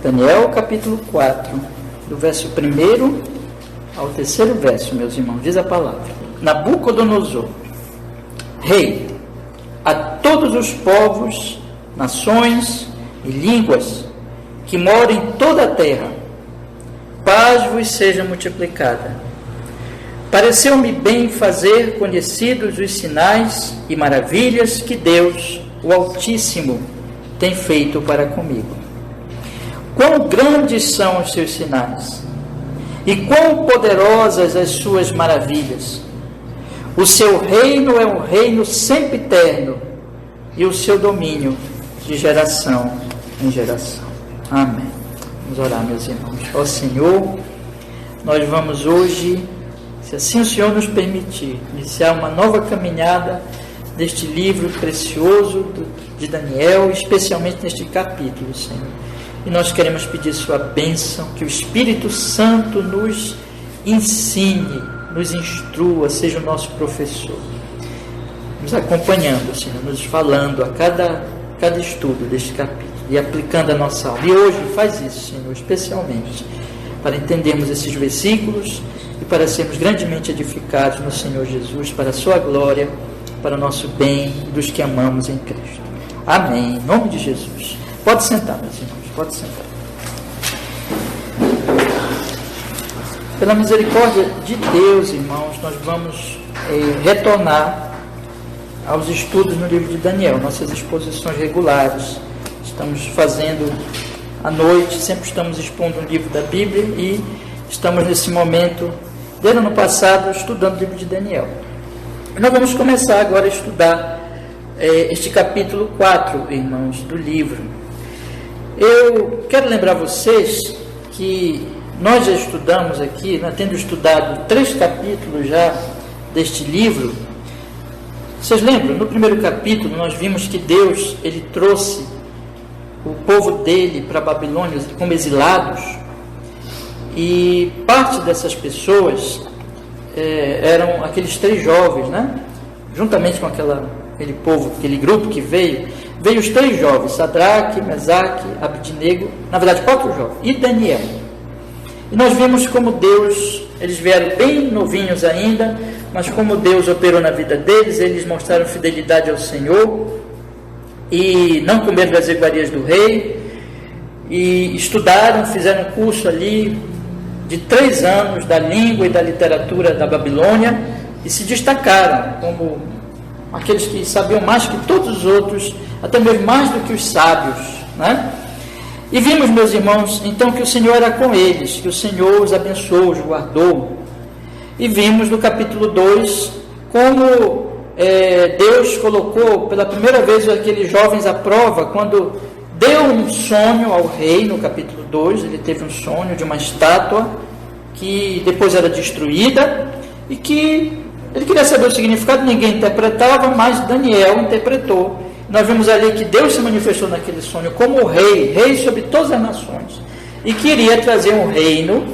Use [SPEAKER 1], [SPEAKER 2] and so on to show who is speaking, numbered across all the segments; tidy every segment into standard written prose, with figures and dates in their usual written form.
[SPEAKER 1] Daniel capítulo 4, do verso 1 ao 3º verso, meus irmãos, diz a palavra: Nabucodonosor, rei, a todos os povos, nações e línguas que moram em toda a terra, paz vos seja multiplicada. Pareceu-me bem fazer conhecidos os sinais e maravilhas que Deus, o Altíssimo, tem feito para comigo. Quão grandes são os seus sinais, e quão poderosas as suas maravilhas. O seu reino é um reino sempiterno, e o seu domínio de geração em geração. Amém. Vamos orar, meus irmãos. Ó Senhor, nós vamos hoje, se assim o Senhor nos permitir, iniciar uma nova caminhada deste livro precioso de Daniel, especialmente neste capítulo, Senhor. E nós queremos pedir sua bênção, que o Espírito Santo nos ensine, nos instrua, seja o nosso professor, nos acompanhando, Senhor, nos falando a cada estudo deste capítulo e aplicando a nossa aula. E hoje faz isso, Senhor, especialmente para entendermos esses versículos e para sermos grandemente edificados no Senhor Jesus, para a sua glória, para o nosso bem e dos que amamos em Cristo. Amém. Em nome de Jesus. Pode sentar, meus irmãos. Pode sentar. Pela misericórdia de Deus, irmãos, nós vamos retornar aos estudos no livro de Daniel, nossas exposições regulares. Estamos fazendo à noite, sempre estamos expondo um livro da Bíblia e estamos nesse momento, desde o ano passado, estudando o livro de Daniel. E nós vamos começar agora a estudar este capítulo 4, irmãos, do livro. Eu quero lembrar vocês que nós já estudamos aqui, tendo estudado 3 capítulos já deste livro. Vocês lembram? No primeiro capítulo nós vimos que Deus, ele trouxe o povo dele para a Babilônia como exilados, e parte dessas pessoas eram aqueles 3 jovens, juntamente com aquele povo, aquele grupo que veio os 3 jovens, Sadraque, Mesaque, Abidnego, na verdade 4 jovens, e Daniel. E nós vimos como Deus, eles vieram bem novinhos ainda, mas como Deus operou na vida deles, eles mostraram fidelidade ao Senhor, e não comeram das iguarias do rei, e estudaram, fizeram um curso ali de 3 anos da língua e da literatura da Babilônia, e se destacaram como aqueles que sabiam mais que todos os outros, até mesmo mais do que os sábios, E vimos, meus irmãos, então que o Senhor era com eles, que o Senhor os abençoou, os guardou. E vimos no capítulo 2 como Deus colocou pela primeira vez aqueles jovens à prova, quando deu um sonho ao rei. No capítulo 2 ele teve um sonho de uma estátua que depois era destruída, e que ele queria saber o significado, ninguém interpretava, mas Daniel interpretou. Nós vimos ali que Deus se manifestou naquele sonho como o rei sobre todas as nações, e queria trazer um reino,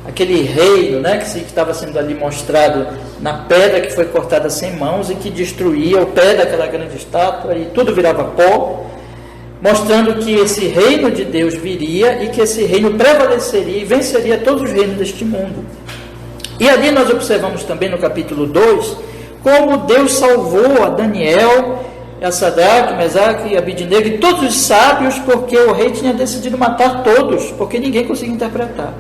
[SPEAKER 1] aquele reino que estava sendo ali mostrado na pedra que foi cortada sem mãos e que destruía o pé daquela grande estátua e tudo virava pó, mostrando que esse reino de Deus viria e que esse reino prevaleceria e venceria todos os reinos deste mundo. E ali nós observamos também no capítulo 2 como Deus salvou a Daniel, a Sadraque, Mesaque e Abidnego e todos os sábios, porque o rei tinha decidido matar todos, porque ninguém conseguia interpretar.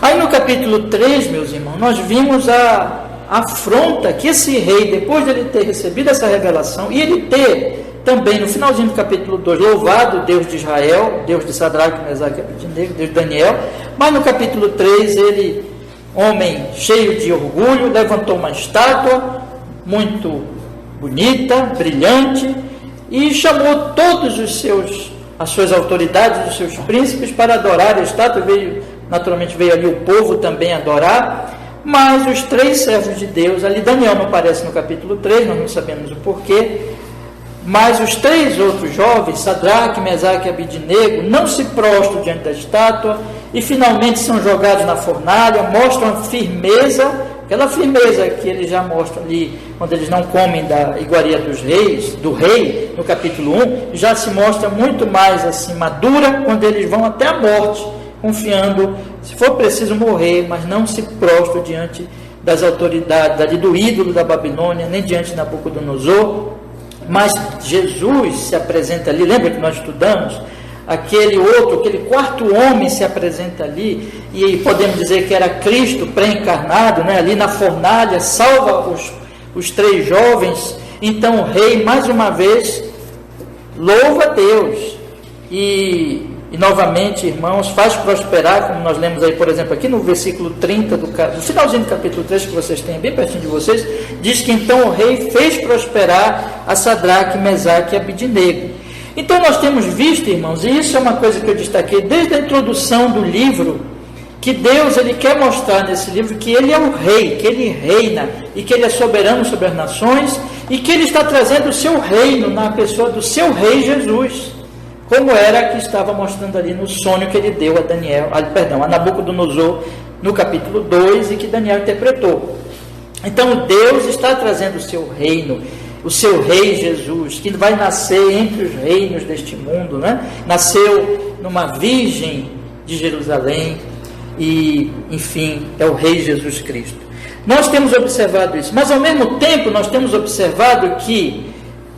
[SPEAKER 1] Aí no capítulo 3, meus irmãos, nós vimos a afronta que esse rei, depois de ele ter recebido essa revelação, e ele ter também, no finalzinho do capítulo 2, louvado o Deus de Israel, Deus de Sadraque, Mesaque e Abidnego, Deus de Daniel, mas no capítulo 3, ele, homem cheio de orgulho, levantou uma estátua muito bonita, brilhante, e chamou todos as suas autoridades, os seus príncipes, para adorar a estátua. Naturalmente veio ali o povo também adorar, mas os 3 servos de Deus, ali Daniel não aparece no capítulo 3, nós não sabemos o porquê, mas os 3 outros jovens, Sadraque, Mesaque e Abidnego, não se prostram diante da estátua e finalmente são jogados na fornalha, mostram firmeza, aquela firmeza que eles já mostram ali, quando eles não comem da iguaria do rei, no capítulo 1, já se mostra muito mais assim, madura, quando eles vão até a morte, confiando, se for preciso morrer, mas não se prostram diante das autoridades, ali do ídolo da Babilônia, nem diante de Nabucodonosor. Mas Jesus se apresenta ali, lembra que nós estudamos? Aquele quarto homem se apresenta ali, e podemos dizer que era Cristo pré-encarnado, né? Ali na fornalha, salva os 3 jovens. Então o rei, mais uma vez, louva a Deus, e novamente, irmãos, faz prosperar, como nós lemos aí, por exemplo, aqui no versículo 30, do finalzinho do capítulo 3, que vocês têm bem pertinho de vocês, diz que então o rei fez prosperar a Sadraque, Mesaque e Abidnego. Então nós temos visto, irmãos, e isso é uma coisa que eu destaquei desde a introdução do livro, que Deus, ele quer mostrar nesse livro que ele é o rei, que ele reina, e que ele é soberano sobre as nações, e que ele está trazendo o seu reino na pessoa do seu rei Jesus, como era que estava mostrando ali no sonho que ele deu a Nabucodonosor, no capítulo 2, e que Daniel interpretou. Então Deus está trazendo o seu reino, o seu rei Jesus, que vai nascer entre os reinos deste mundo, né? Nasceu numa virgem de Jerusalém, e, enfim, é o rei Jesus Cristo. Nós temos observado isso, mas ao mesmo tempo nós temos observado que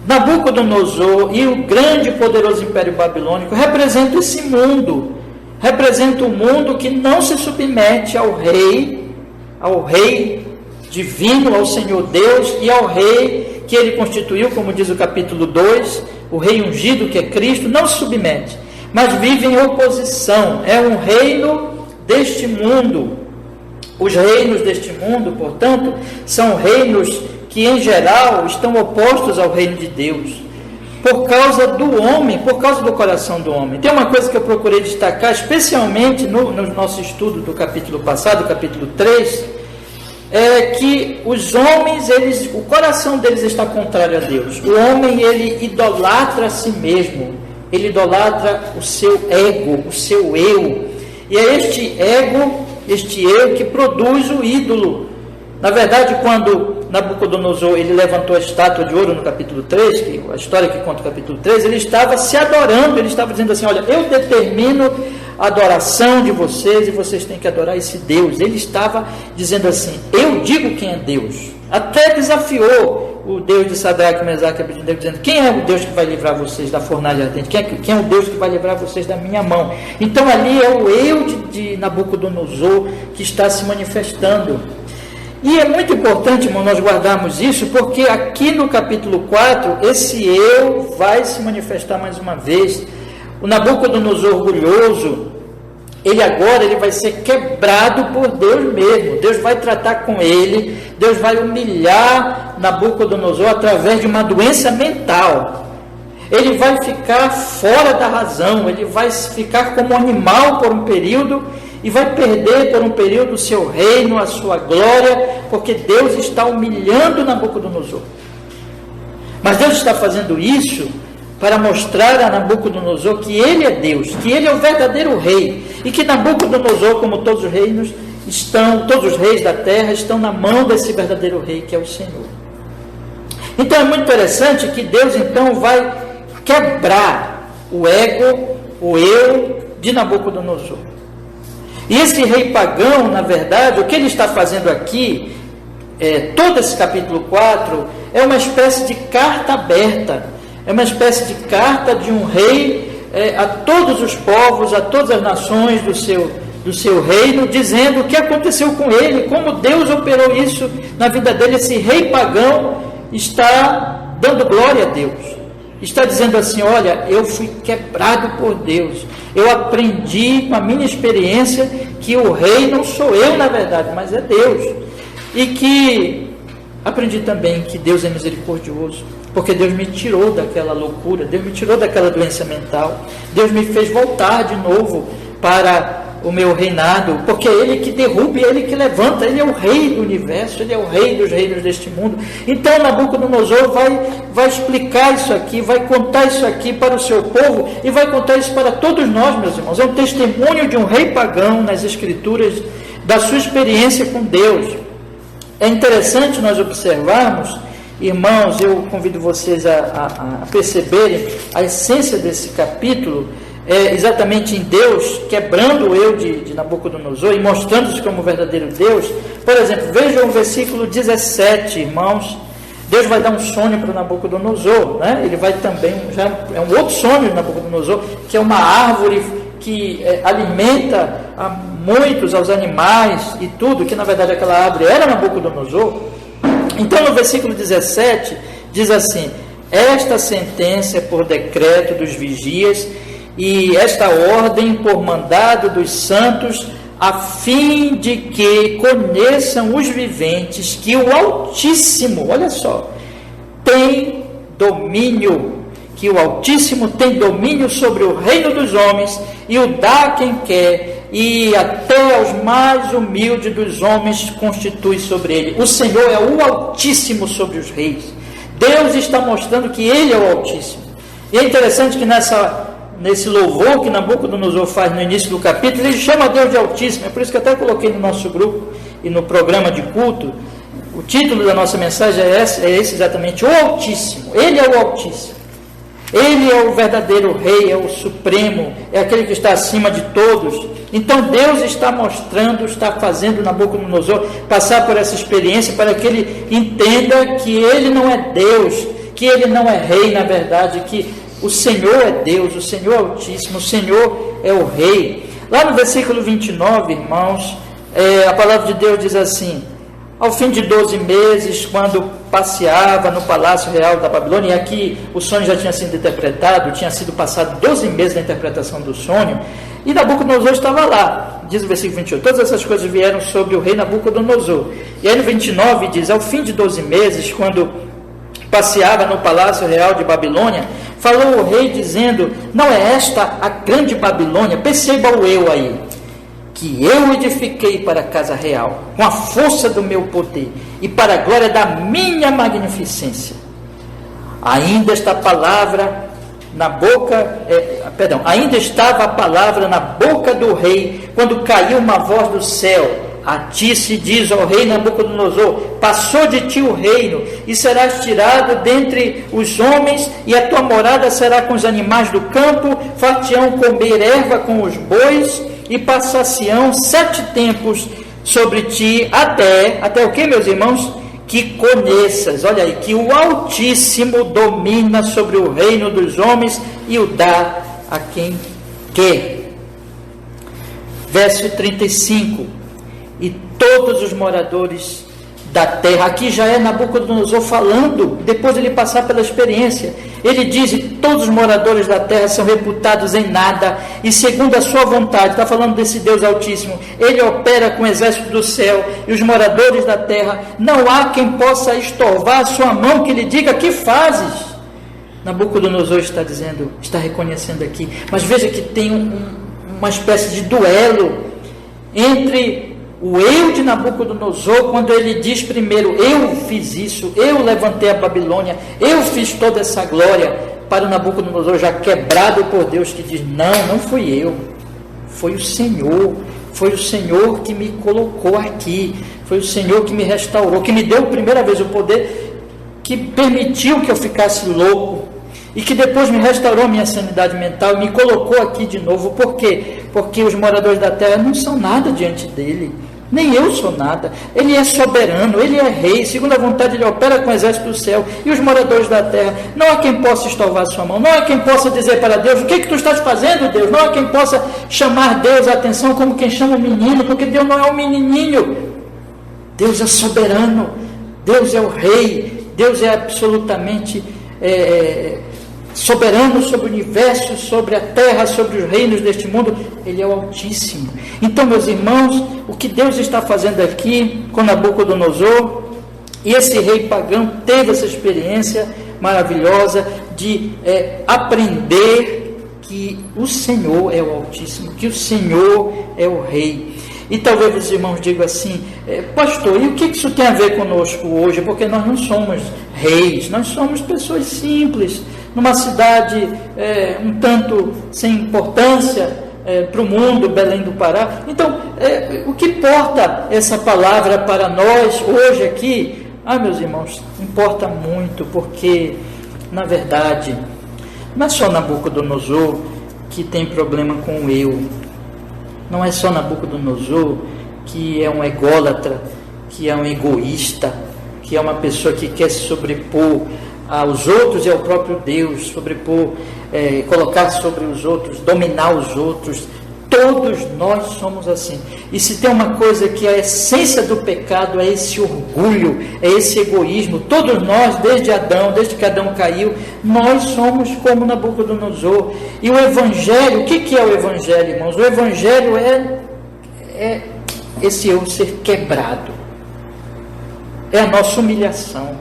[SPEAKER 1] Nabucodonosor e o grande e poderoso Império Babilônico representam esse mundo, representa o mundo que não se submete ao rei divino, ao Senhor Deus, e ao rei que ele constituiu, como diz o capítulo 2, o rei ungido, que é Cristo, não se submete, mas vive em oposição. É um reino deste mundo. Os reinos deste mundo, portanto, são reinos que em geral estão opostos ao reino de Deus, por causa do homem, por causa do coração do homem. Tem uma coisa que eu procurei destacar, especialmente no nosso estudo do capítulo passado, capítulo 3, é que os homens, o coração deles está contrário a Deus. O homem, ele idolatra a si mesmo, ele idolatra o seu ego, o seu eu, e é este eu que produz o ídolo. Na verdade, quando Nabucodonosor ele levantou a estátua de ouro no capítulo 3, que a história que conta o capítulo 3, ele estava se adorando, ele estava dizendo assim: olha, eu determino a adoração de vocês e vocês têm que adorar esse Deus. Ele estava dizendo assim: eu digo quem é Deus. Até desafiou o Deus de Sadraque, Mesaque e Abidnego, dizendo: quem é o Deus que vai livrar vocês da fornalha ardente? Quem é o Deus que vai livrar vocês da minha mão? Então ali é o eu de Nabucodonosor que está se manifestando. E é muito importante, irmão, nós guardarmos isso, porque aqui no capítulo 4, esse eu vai se manifestar mais uma vez. O Nabucodonosor orgulhoso, ele vai ser quebrado por Deus mesmo. Deus vai tratar com ele, Deus vai humilhar Nabucodonosor através de uma doença mental. Ele vai ficar fora da razão, ele vai ficar como animal por um período, e vai perder por um período o seu reino, a sua glória, porque Deus está humilhando Nabucodonosor. Mas Deus está fazendo isso para mostrar a Nabucodonosor que ele é Deus, que ele é o verdadeiro rei, e que Nabucodonosor, como todos os reinos, todos os reis da terra estão na mão desse verdadeiro rei, que é o Senhor. Então é muito interessante que Deus então vai quebrar o ego, o eu de Nabucodonosor. E esse rei pagão, na verdade, o que ele está fazendo aqui, todo esse capítulo 4, é uma espécie de carta aberta, é uma espécie de carta de um rei a todos os povos, a todas as nações do seu reino, dizendo o que aconteceu com ele, como Deus operou isso na vida dele. Esse rei pagão está dando glória a Deus. Está dizendo assim: olha, eu fui quebrado por Deus, eu aprendi com a minha experiência que o rei não sou eu na verdade, mas é Deus, e que aprendi também que Deus é misericordioso, porque Deus me tirou daquela loucura, Deus me tirou daquela doença mental, Deus me fez voltar de novo para o meu reinado, porque é Ele que derruba e Ele que levanta. Ele é o rei do universo, Ele é o rei dos reinos deste mundo. Então Nabucodonosor vai explicar isso aqui, vai contar isso aqui para o seu povo, e vai contar isso para todos nós, meus irmãos. É um testemunho de um rei pagão nas Escrituras, da sua experiência com Deus. É interessante nós observarmos Irmãos, eu convido vocês a perceberem a essência desse capítulo, exatamente em Deus quebrando o eu de Nabucodonosor e mostrando-se como verdadeiro Deus. Por exemplo, vejam o versículo 17, irmãos. Deus vai dar um sonho para Nabucodonosor, né? Ele vai também, já é um outro sonho de Nabucodonosor, que é uma árvore que alimenta a muitos, aos animais e tudo, que na verdade aquela árvore era Nabucodonosor. Então no versículo 17 diz assim: esta sentença é por decreto dos vigias e esta ordem por mandado dos santos, a fim de que conheçam os viventes que o Altíssimo, olha só, tem domínio, que o Altíssimo tem domínio sobre o reino dos homens e o dá a quem quer, e até aos mais humildes dos homens constitui sobre ele. O Senhor é o Altíssimo sobre os reis. Deus está mostrando que Ele é o Altíssimo. E é interessante que nesse louvor que Nabucodonosor faz no início do capítulo, ele chama Deus de Altíssimo. É por isso que eu até coloquei no nosso grupo e no programa de culto, o título da nossa mensagem é esse exatamente: o Altíssimo. Ele é o Altíssimo. Ele é o verdadeiro Rei, é o Supremo, é aquele que está acima de todos. Então Deus está mostrando, está fazendo Nabucodonosor passar por essa experiência para que ele entenda que ele não é Deus, que ele não é Rei, na verdade, que o Senhor é Deus, o Senhor é Altíssimo, o Senhor é o Rei. Lá no versículo 29, irmãos, a palavra de Deus diz assim: ao fim de 12 meses, quando passeava no Palácio Real da Babilônia, e aqui o sonho já tinha sido interpretado, tinha sido passado 12 meses da interpretação do sonho, e Nabucodonosor estava lá, diz o versículo 28, todas essas coisas vieram sobre o rei Nabucodonosor. E aí no 29 diz: ao fim de 12 meses, quando passeava no Palácio Real de Babilônia, falou o rei dizendo: não é esta a grande Babilônia? Perceba o eu aí, que eu edifiquei para a casa real, com a força do meu poder, e para a glória da minha magnificência. Ainda esta palavra na boca, ainda estava a palavra na boca do rei, quando caiu uma voz do céu: a ti se diz, ó rei Nabucodonosor, passou de ti o reino, e serás tirado dentre os homens, e a tua morada será com os animais do campo, far-te-ão comer erva com os bois, e passar-se-ão 7 tempos sobre ti, até o que, meus irmãos? Que conheças, olha aí, que o Altíssimo domina sobre o reino dos homens e o dá a quem quer. Verso 35: e todos os moradores da terra, aqui já é Nabucodonosor falando, depois de ele passar pela experiência, ele diz: e todos os moradores da terra são reputados em nada, e segundo a sua vontade, está falando desse Deus Altíssimo, ele opera com o exército do céu, e os moradores da terra, não há quem possa estorvar a sua mão, que lhe diga: que fazes? Nabucodonosor está dizendo, está reconhecendo aqui, mas veja que tem uma espécie de duelo entre o eu de Nabucodonosor, quando ele diz primeiro: eu fiz isso, eu levantei a Babilônia, eu fiz toda essa glória, para o Nabucodonosor já quebrado por Deus, que diz: não fui eu, foi o Senhor que me colocou aqui, foi o Senhor que me restaurou, que me deu primeira vez o poder, que permitiu que eu ficasse louco, e que depois me restaurou minha sanidade mental, me colocou aqui de novo. Por quê? Porque os moradores da terra não são nada diante dele, nem eu sou nada. Ele é soberano, ele é rei, segundo a vontade ele opera com o exército do céu, e os moradores da terra, não há quem possa estorvar sua mão, não há quem possa dizer para Deus: o que tu estás fazendo, Deus? Não há quem possa chamar Deus a atenção como quem chama o menino, porque Deus não é um menininho. Deus é soberano, Deus é o rei, Deus é absolutamente soberano sobre o universo, sobre a terra, sobre os reinos deste mundo. Ele é o Altíssimo. Então, meus irmãos, o que Deus está fazendo aqui com Nabucodonosor, e esse rei pagão teve essa experiência maravilhosa de aprender que o Senhor é o Altíssimo, que o Senhor é o Rei. E talvez os irmãos digam assim: pastor, e o que isso tem a ver conosco hoje? Porque nós não somos reis, nós somos pessoas simples, numa cidade um tanto sem importância para o mundo, Belém do Pará. Então, o que importa essa palavra para nós hoje aqui, Meus irmãos, importa muito, porque, na verdade, não é só Nabucodonosor que tem problema com o eu. Não é só Nabucodonosor que é um ególatra, que é um egoísta, que é uma pessoa que quer se sobrepor aos outros e ao próprio Deus, colocar sobre os outros, dominar os outros. Todos nós somos assim. E se tem uma coisa que a essência do pecado é esse orgulho, é esse egoísmo. Todos nós, desde que Adão caiu, nós somos como Nabucodonosor. E o Evangelho, o que é o Evangelho, irmãos? O Evangelho é esse eu ser quebrado. É a nossa humilhação.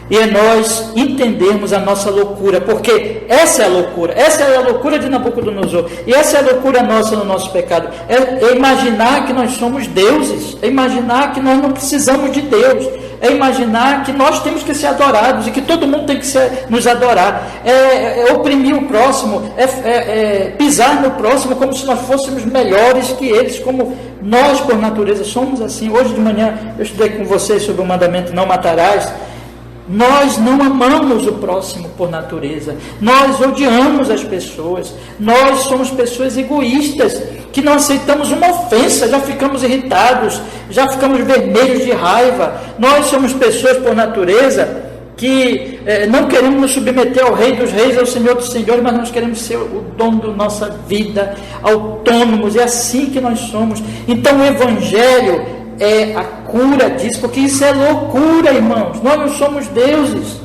[SPEAKER 1] E é nós entendermos a nossa loucura, porque essa é a loucura de Nabucodonosor, e essa é a loucura nossa no nosso pecado, é imaginar que nós somos deuses, é imaginar que nós não precisamos de Deus, é imaginar que nós temos que ser adorados, e que todo mundo tem que nos adorar, é oprimir o próximo, pisar no próximo como se nós fôssemos melhores que eles, como nós por natureza somos assim. Hoje de manhã eu estudei com vocês sobre o mandamento não matarás. Nós não amamos o próximo por natureza, nós odiamos as pessoas, nós somos pessoas egoístas, que não aceitamos uma ofensa, já ficamos irritados, já ficamos vermelhos de raiva. Nós somos pessoas por natureza que não queremos nos submeter ao Rei dos Reis, ao Senhor dos Senhores, mas nós queremos ser o dono da nossa vida, autônomos, é assim que nós somos. Então o Evangelho é a cura disso, porque isso é loucura, irmãos. Nós não somos deuses,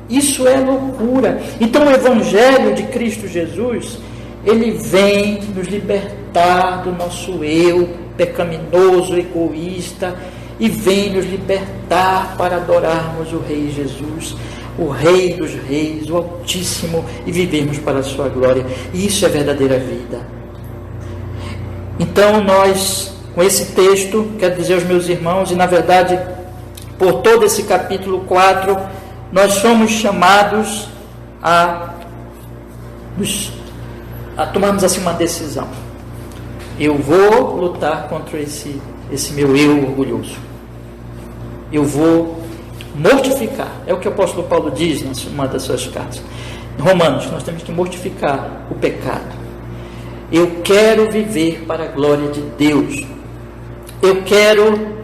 [SPEAKER 1] isso é loucura. Então o Evangelho de Cristo Jesus, ele vem nos libertar do nosso eu pecaminoso, egoísta, e vem nos libertar para adorarmos o Rei Jesus, o Rei dos Reis, o Altíssimo, e vivermos para a sua glória. E isso é verdadeira vida. Então nós, com esse texto, quero dizer aos meus irmãos, e na verdade, por todo esse capítulo 4, nós somos chamados a tomarmos assim uma decisão. Eu vou lutar contra esse meu eu orgulhoso. Eu vou mortificar. É o que o apóstolo Paulo diz numa das suas cartas. Em Romanos, nós temos que mortificar o pecado. Eu quero viver para a glória de Deus. Eu quero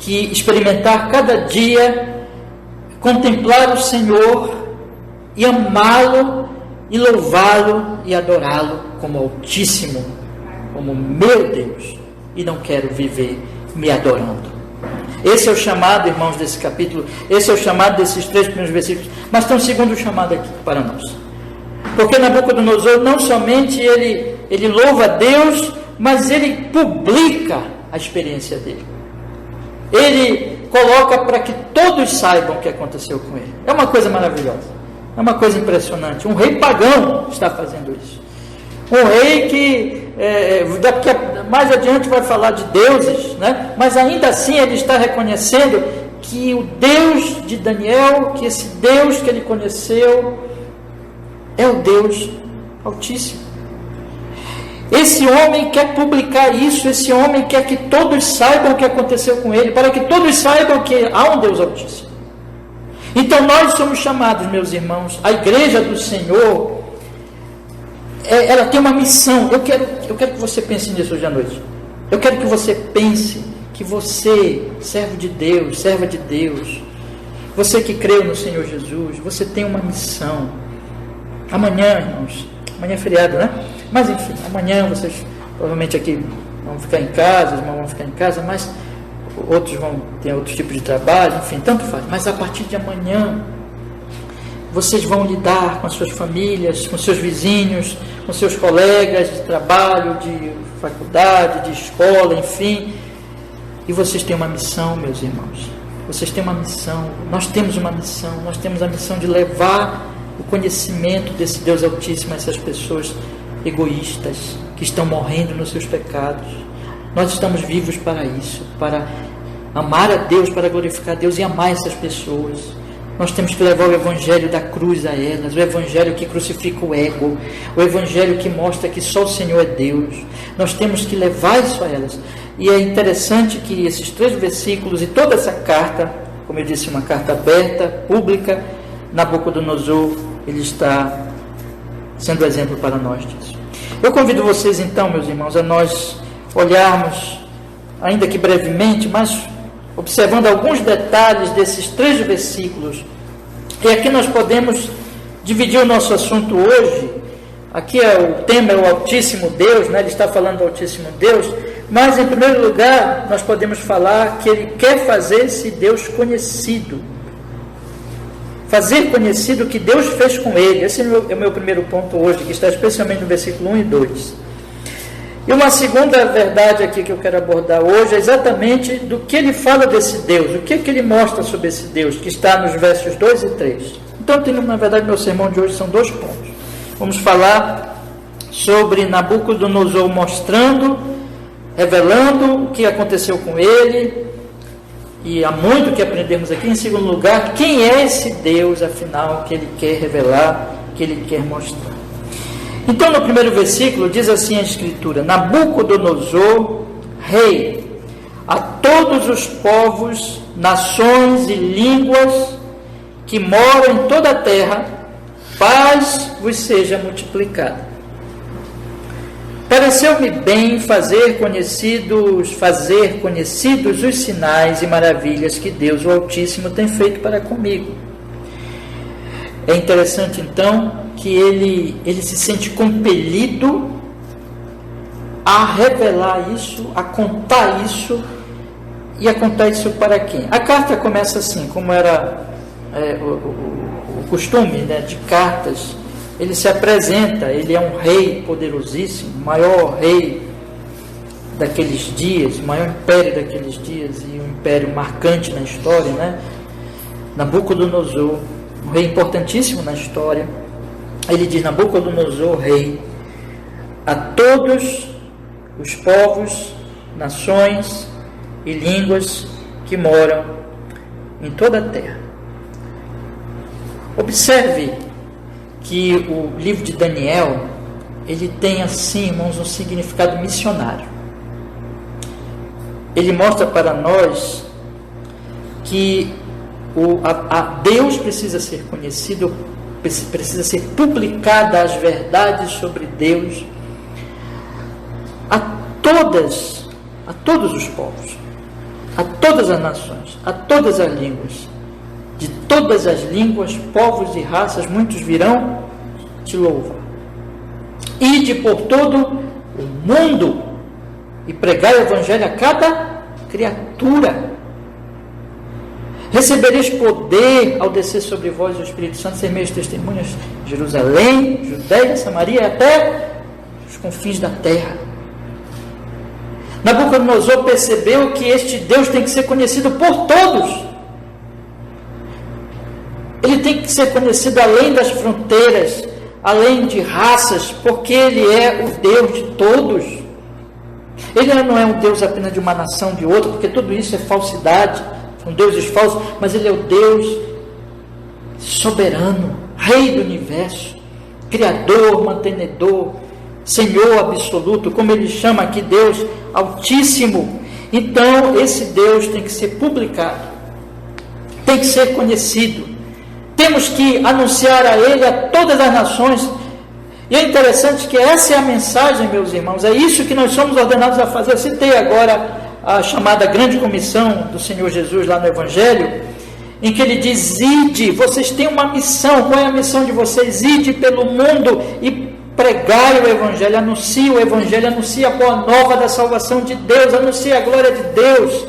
[SPEAKER 1] experimentar cada dia, contemplar o Senhor e amá-lo e louvá-lo e adorá-lo como Altíssimo, como meu Deus, e não quero viver me adorando. Esse é o chamado, irmãos, desse capítulo, esse é o chamado desses 3 primeiros versículos, mas tem um segundo chamado aqui para nós. Porque Nabucodonosor não somente ele louva a Deus, mas ele publica a experiência dele. Ele coloca para que todos saibam o que aconteceu com ele. É uma coisa maravilhosa, é uma coisa impressionante. Um rei pagão está fazendo isso. Um rei que mais adiante vai falar de deuses, né? Mas ainda assim ele está reconhecendo que o Deus de Daniel, que esse Deus que ele conheceu, é o Deus Altíssimo. Esse homem quer publicar isso, esse homem quer que todos saibam o que aconteceu com ele, para que todos saibam que há um Deus Altíssimo. Então nós somos chamados, meus irmãos, a igreja do Senhor, ela tem uma missão. Eu quero que você pense nisso hoje à noite. Eu quero que você pense que você, servo de Deus, serva de Deus, você que creu no Senhor Jesus, você tem uma missão. Amanhã, irmãos, amanhã é feriado, né? Mas enfim, amanhã vocês provavelmente aqui vão ficar em casa, os irmãos vão ficar em casa, mas outros vão ter outro tipo de trabalho, enfim, tanto faz. Mas a partir de amanhã, vocês vão lidar com as suas famílias, com seus vizinhos, com seus colegas de trabalho, de faculdade, de escola, enfim. E vocês têm uma missão, meus irmãos. Vocês têm uma missão, nós temos uma missão, nós temos a missão de levar o conhecimento desse Deus Altíssimo a essas pessoas egoístas que estão morrendo nos seus pecados. Nós estamos vivos para isso, para amar a Deus, para glorificar a Deus e amar essas pessoas. Nós temos que levar o Evangelho da cruz a elas, o Evangelho que crucifica o ego, o Evangelho que mostra que só o Senhor é Deus. Nós temos que levar isso a elas. E é interessante que esses 3 versículos e toda essa carta como eu disse, uma carta aberta, pública. Nabucodonosor, ele está sendo exemplo para nós disso. Eu convido vocês então, meus irmãos, a nós olharmos, ainda que brevemente, mas observando alguns detalhes desses 3 versículos. E aqui nós podemos dividir o nosso assunto hoje. Aqui o tema é o Altíssimo Deus, né? Ele está falando do Altíssimo Deus, mas em primeiro lugar nós podemos falar que ele quer fazer esse Deus conhecido, fazer conhecido o que Deus fez com ele. Esse é o meu primeiro ponto hoje, que está especialmente no versículo 1 e 2. E uma segunda verdade aqui que eu quero abordar hoje é exatamente do que ele fala desse Deus, o que ele mostra sobre esse Deus, que está nos versos 2 e 3. Então, na verdade, meu sermão de hoje são 2 pontos. Vamos falar sobre Nabucodonosor mostrando, revelando o que aconteceu com ele, e há muito que aprendemos aqui. Em segundo lugar, quem é esse Deus, afinal, que ele quer revelar, que ele quer mostrar. Então, no primeiro versículo, diz assim a Escritura: Nabucodonosor, rei, a todos os povos, nações e línguas que moram em toda a terra, paz vos seja multiplicada. Pareceu-me bem fazer conhecidos os sinais e maravilhas que Deus, o Altíssimo, tem feito para comigo. É interessante, então, que ele se sente compelido a revelar isso, a contar isso, e a contar isso para quem? A carta começa assim, como era o costume, né, de cartas. Ele se apresenta, ele é um rei poderosíssimo, o maior rei daqueles dias, o maior império daqueles dias, e um império marcante na história, né? Nabucodonosor, um rei importantíssimo na história. Ele diz: Nabucodonosor, rei, a todos os povos, nações e línguas que moram em toda a terra. Observe que o livro de Daniel, ele tem assim, irmãos, um significado missionário. Ele mostra para nós que Deus precisa ser conhecido, precisa ser publicada as verdades sobre Deus a todos os povos, a todas as nações, a todas as línguas. De todas as línguas, povos e raças, muitos virão te louvar. Ide por todo o mundo e pregai o Evangelho a cada criatura. Recebereis poder ao descer sobre vós o Espírito Santo, ser meus testemunhas de Jerusalém, Judéia, Samaria e até os confins da terra. Nabucodonosor percebeu que este Deus tem que ser conhecido por todos. Ele tem que ser conhecido além das fronteiras, além de raças, porque ele é o Deus de todos. Ele não é um Deus apenas de uma nação, de outra, porque tudo isso é falsidade, são deuses falsos, mas ele é o Deus soberano, Rei do universo, Criador, mantenedor, Senhor absoluto, como ele chama aqui, Deus Altíssimo. Então, esse Deus tem que ser publicado, tem que ser conhecido. Temos que anunciar a Ele a todas as nações. E é interessante que essa é a mensagem, meus irmãos. É isso que nós somos ordenados a fazer. Eu citei agora a chamada grande comissão do Senhor Jesus lá no Evangelho, em que Ele diz: ide, vocês têm uma missão. Qual é a missão de vocês? Ide pelo mundo e pregai o Evangelho. Anuncie o Evangelho, anuncie a boa nova da salvação de Deus, anuncie a glória de Deus.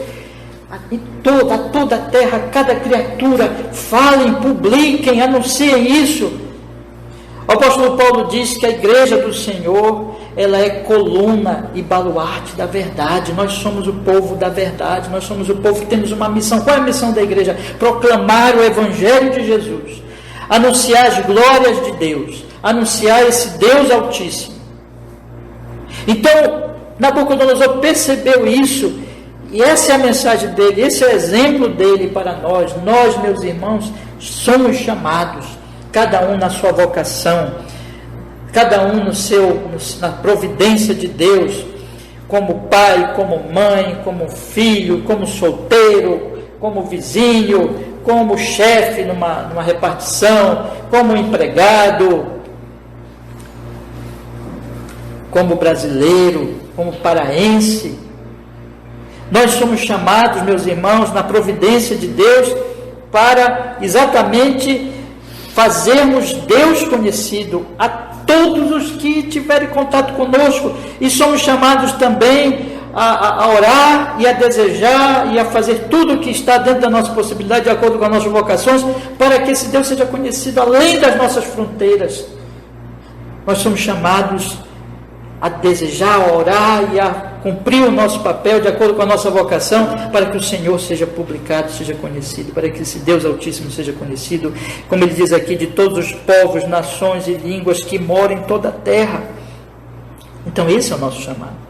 [SPEAKER 1] Em toda a terra, cada criatura, falem, publiquem, anunciem isso. O apóstolo Paulo diz que a igreja do Senhor, ela é coluna e baluarte da verdade. Nós somos o povo da verdade, nós somos o povo que temos uma missão. Qual é a missão da igreja? Proclamar o Evangelho de Jesus, anunciar as glórias de Deus, anunciar esse Deus Altíssimo. Então, Nabucodonosor percebeu isso. E essa é a mensagem dele, esse é o exemplo dele para nós. Nós, meus irmãos, somos chamados, cada um na sua vocação, cada um na providência de Deus, como pai, como mãe, como filho, como solteiro, como vizinho, como chefe numa repartição, como empregado, como brasileiro, como paraense. Nós somos chamados, meus irmãos, na providência de Deus, para exatamente fazermos Deus conhecido a todos os que tiverem contato conosco, e somos chamados também a orar e a desejar e a fazer tudo o que está dentro da nossa possibilidade, de acordo com as nossas vocações, para que esse Deus seja conhecido além das nossas fronteiras. Nós somos chamados a desejar, a orar e a cumprir o nosso papel de acordo com a nossa vocação, para que o Senhor seja publicado, seja conhecido, para que esse Deus Altíssimo seja conhecido, como ele diz aqui, de todos os povos, nações e línguas que moram em toda a terra. Então esse é o nosso chamado.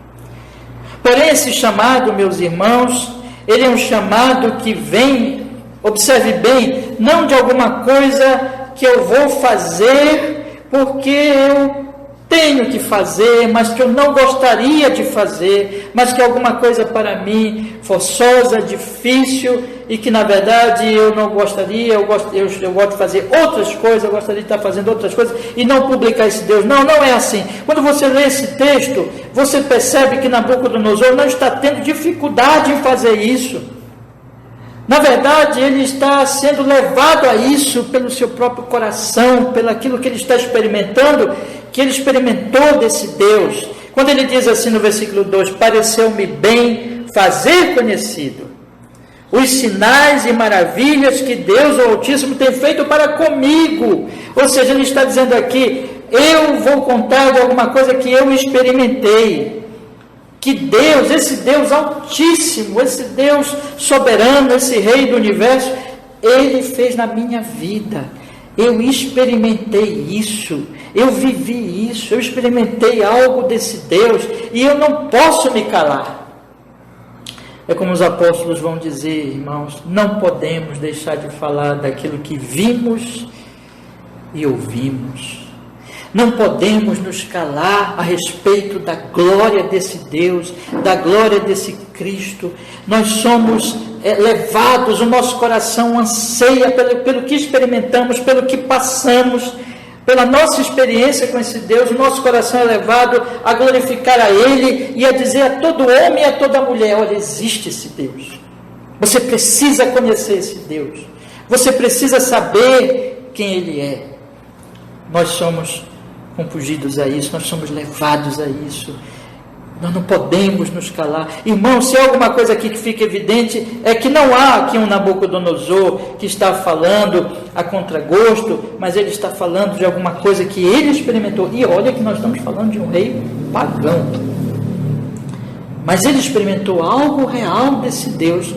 [SPEAKER 1] Porém, esse chamado, meus irmãos, ele é um chamado que vem, observe bem, não de alguma coisa que eu vou fazer porque eu tenho que fazer, mas que eu não gostaria de fazer, mas que é alguma coisa para mim forçosa, difícil, e que na verdade eu não gostaria, eu gosto de fazer outras coisas, eu gostaria de estar fazendo outras coisas e não publicar esse Deus. Não, não é assim. Quando você lê esse texto, você percebe que Nabucodonosor não está tendo dificuldade em fazer isso. Na verdade, ele está sendo levado a isso pelo seu próprio coração, pelo aquilo que ele está experimentando, que ele experimentou desse Deus. Quando ele diz assim no versículo 2, pareceu-me bem fazer conhecido os sinais e maravilhas que Deus, o Altíssimo, tem feito para comigo. Ou seja, ele está dizendo aqui, eu vou contar de alguma coisa que eu experimentei. Que Deus, esse Deus Altíssimo, esse Deus soberano, esse Rei do Universo, Ele fez na minha vida. Eu experimentei isso, eu vivi isso, eu experimentei algo desse Deus, e eu não posso me calar. É como os apóstolos vão dizer, irmãos, não podemos deixar de falar daquilo que vimos e ouvimos. Não podemos nos calar a respeito da glória desse Deus, da glória desse Cristo. Nós somos levados, o nosso coração anseia pelo que experimentamos, pelo que passamos, pela nossa experiência com esse Deus. O nosso coração é levado a glorificar a Ele e a dizer a todo homem e a toda mulher, olha, existe esse Deus. Você precisa conhecer esse Deus. Você precisa saber quem Ele é. Nós somos compungidos a isso, nós somos levados a isso. Nós não podemos nos calar. Irmão, se há alguma coisa aqui que fica evidente, é que não há aqui um Nabucodonosor que está falando a contragosto, mas ele está falando de alguma coisa que ele experimentou. E olha que nós estamos falando de um rei pagão. Mas ele experimentou algo real desse Deus,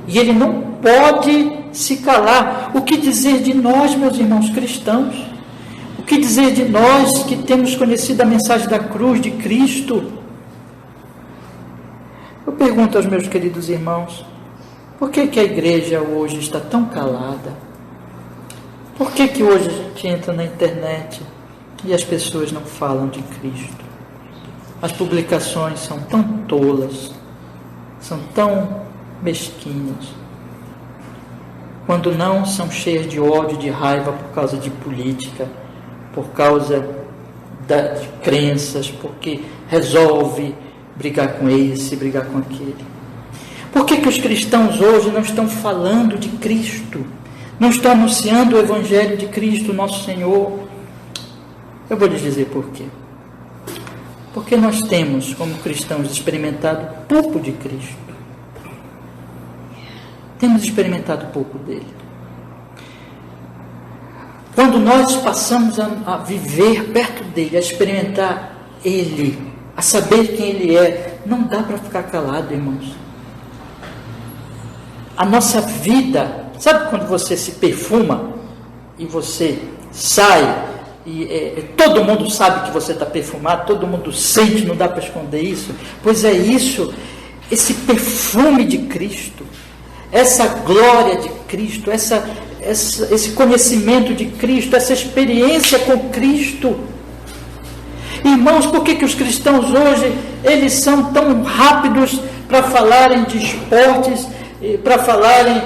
[SPEAKER 1] e ele não pode se calar. O que dizer de nós, meus irmãos cristãos? O que dizer de nós que temos conhecido a mensagem da cruz de Cristo? Eu pergunto aos meus queridos irmãos, por que a igreja hoje está tão calada? Por que hoje a gente entra na internet e as pessoas não falam de Cristo? As publicações são tão tolas, são tão mesquinhas, quando não são cheias de ódio, de raiva por causa de política, por causa de crenças, porque resolve brigar com esse, brigar com aquele. Por que os cristãos hoje não estão falando de Cristo? Não estão anunciando o Evangelho de Cristo, nosso Senhor? Eu vou lhes dizer por quê. Porque nós temos, como cristãos, experimentado pouco de Cristo. Temos experimentado pouco dele. Quando nós passamos a viver perto dele, a experimentar ele, a saber quem ele é, não dá para ficar calado, irmãos. A nossa vida, sabe quando você se perfuma e você sai e todo mundo sabe que você está perfumado, todo mundo sente, não dá para esconder isso? Pois é isso, esse perfume de Cristo, essa glória de Cristo, esse conhecimento de Cristo, essa experiência com Cristo. Irmãos, por que os cristãos hoje, eles são tão rápidos para falarem de esportes, para falarem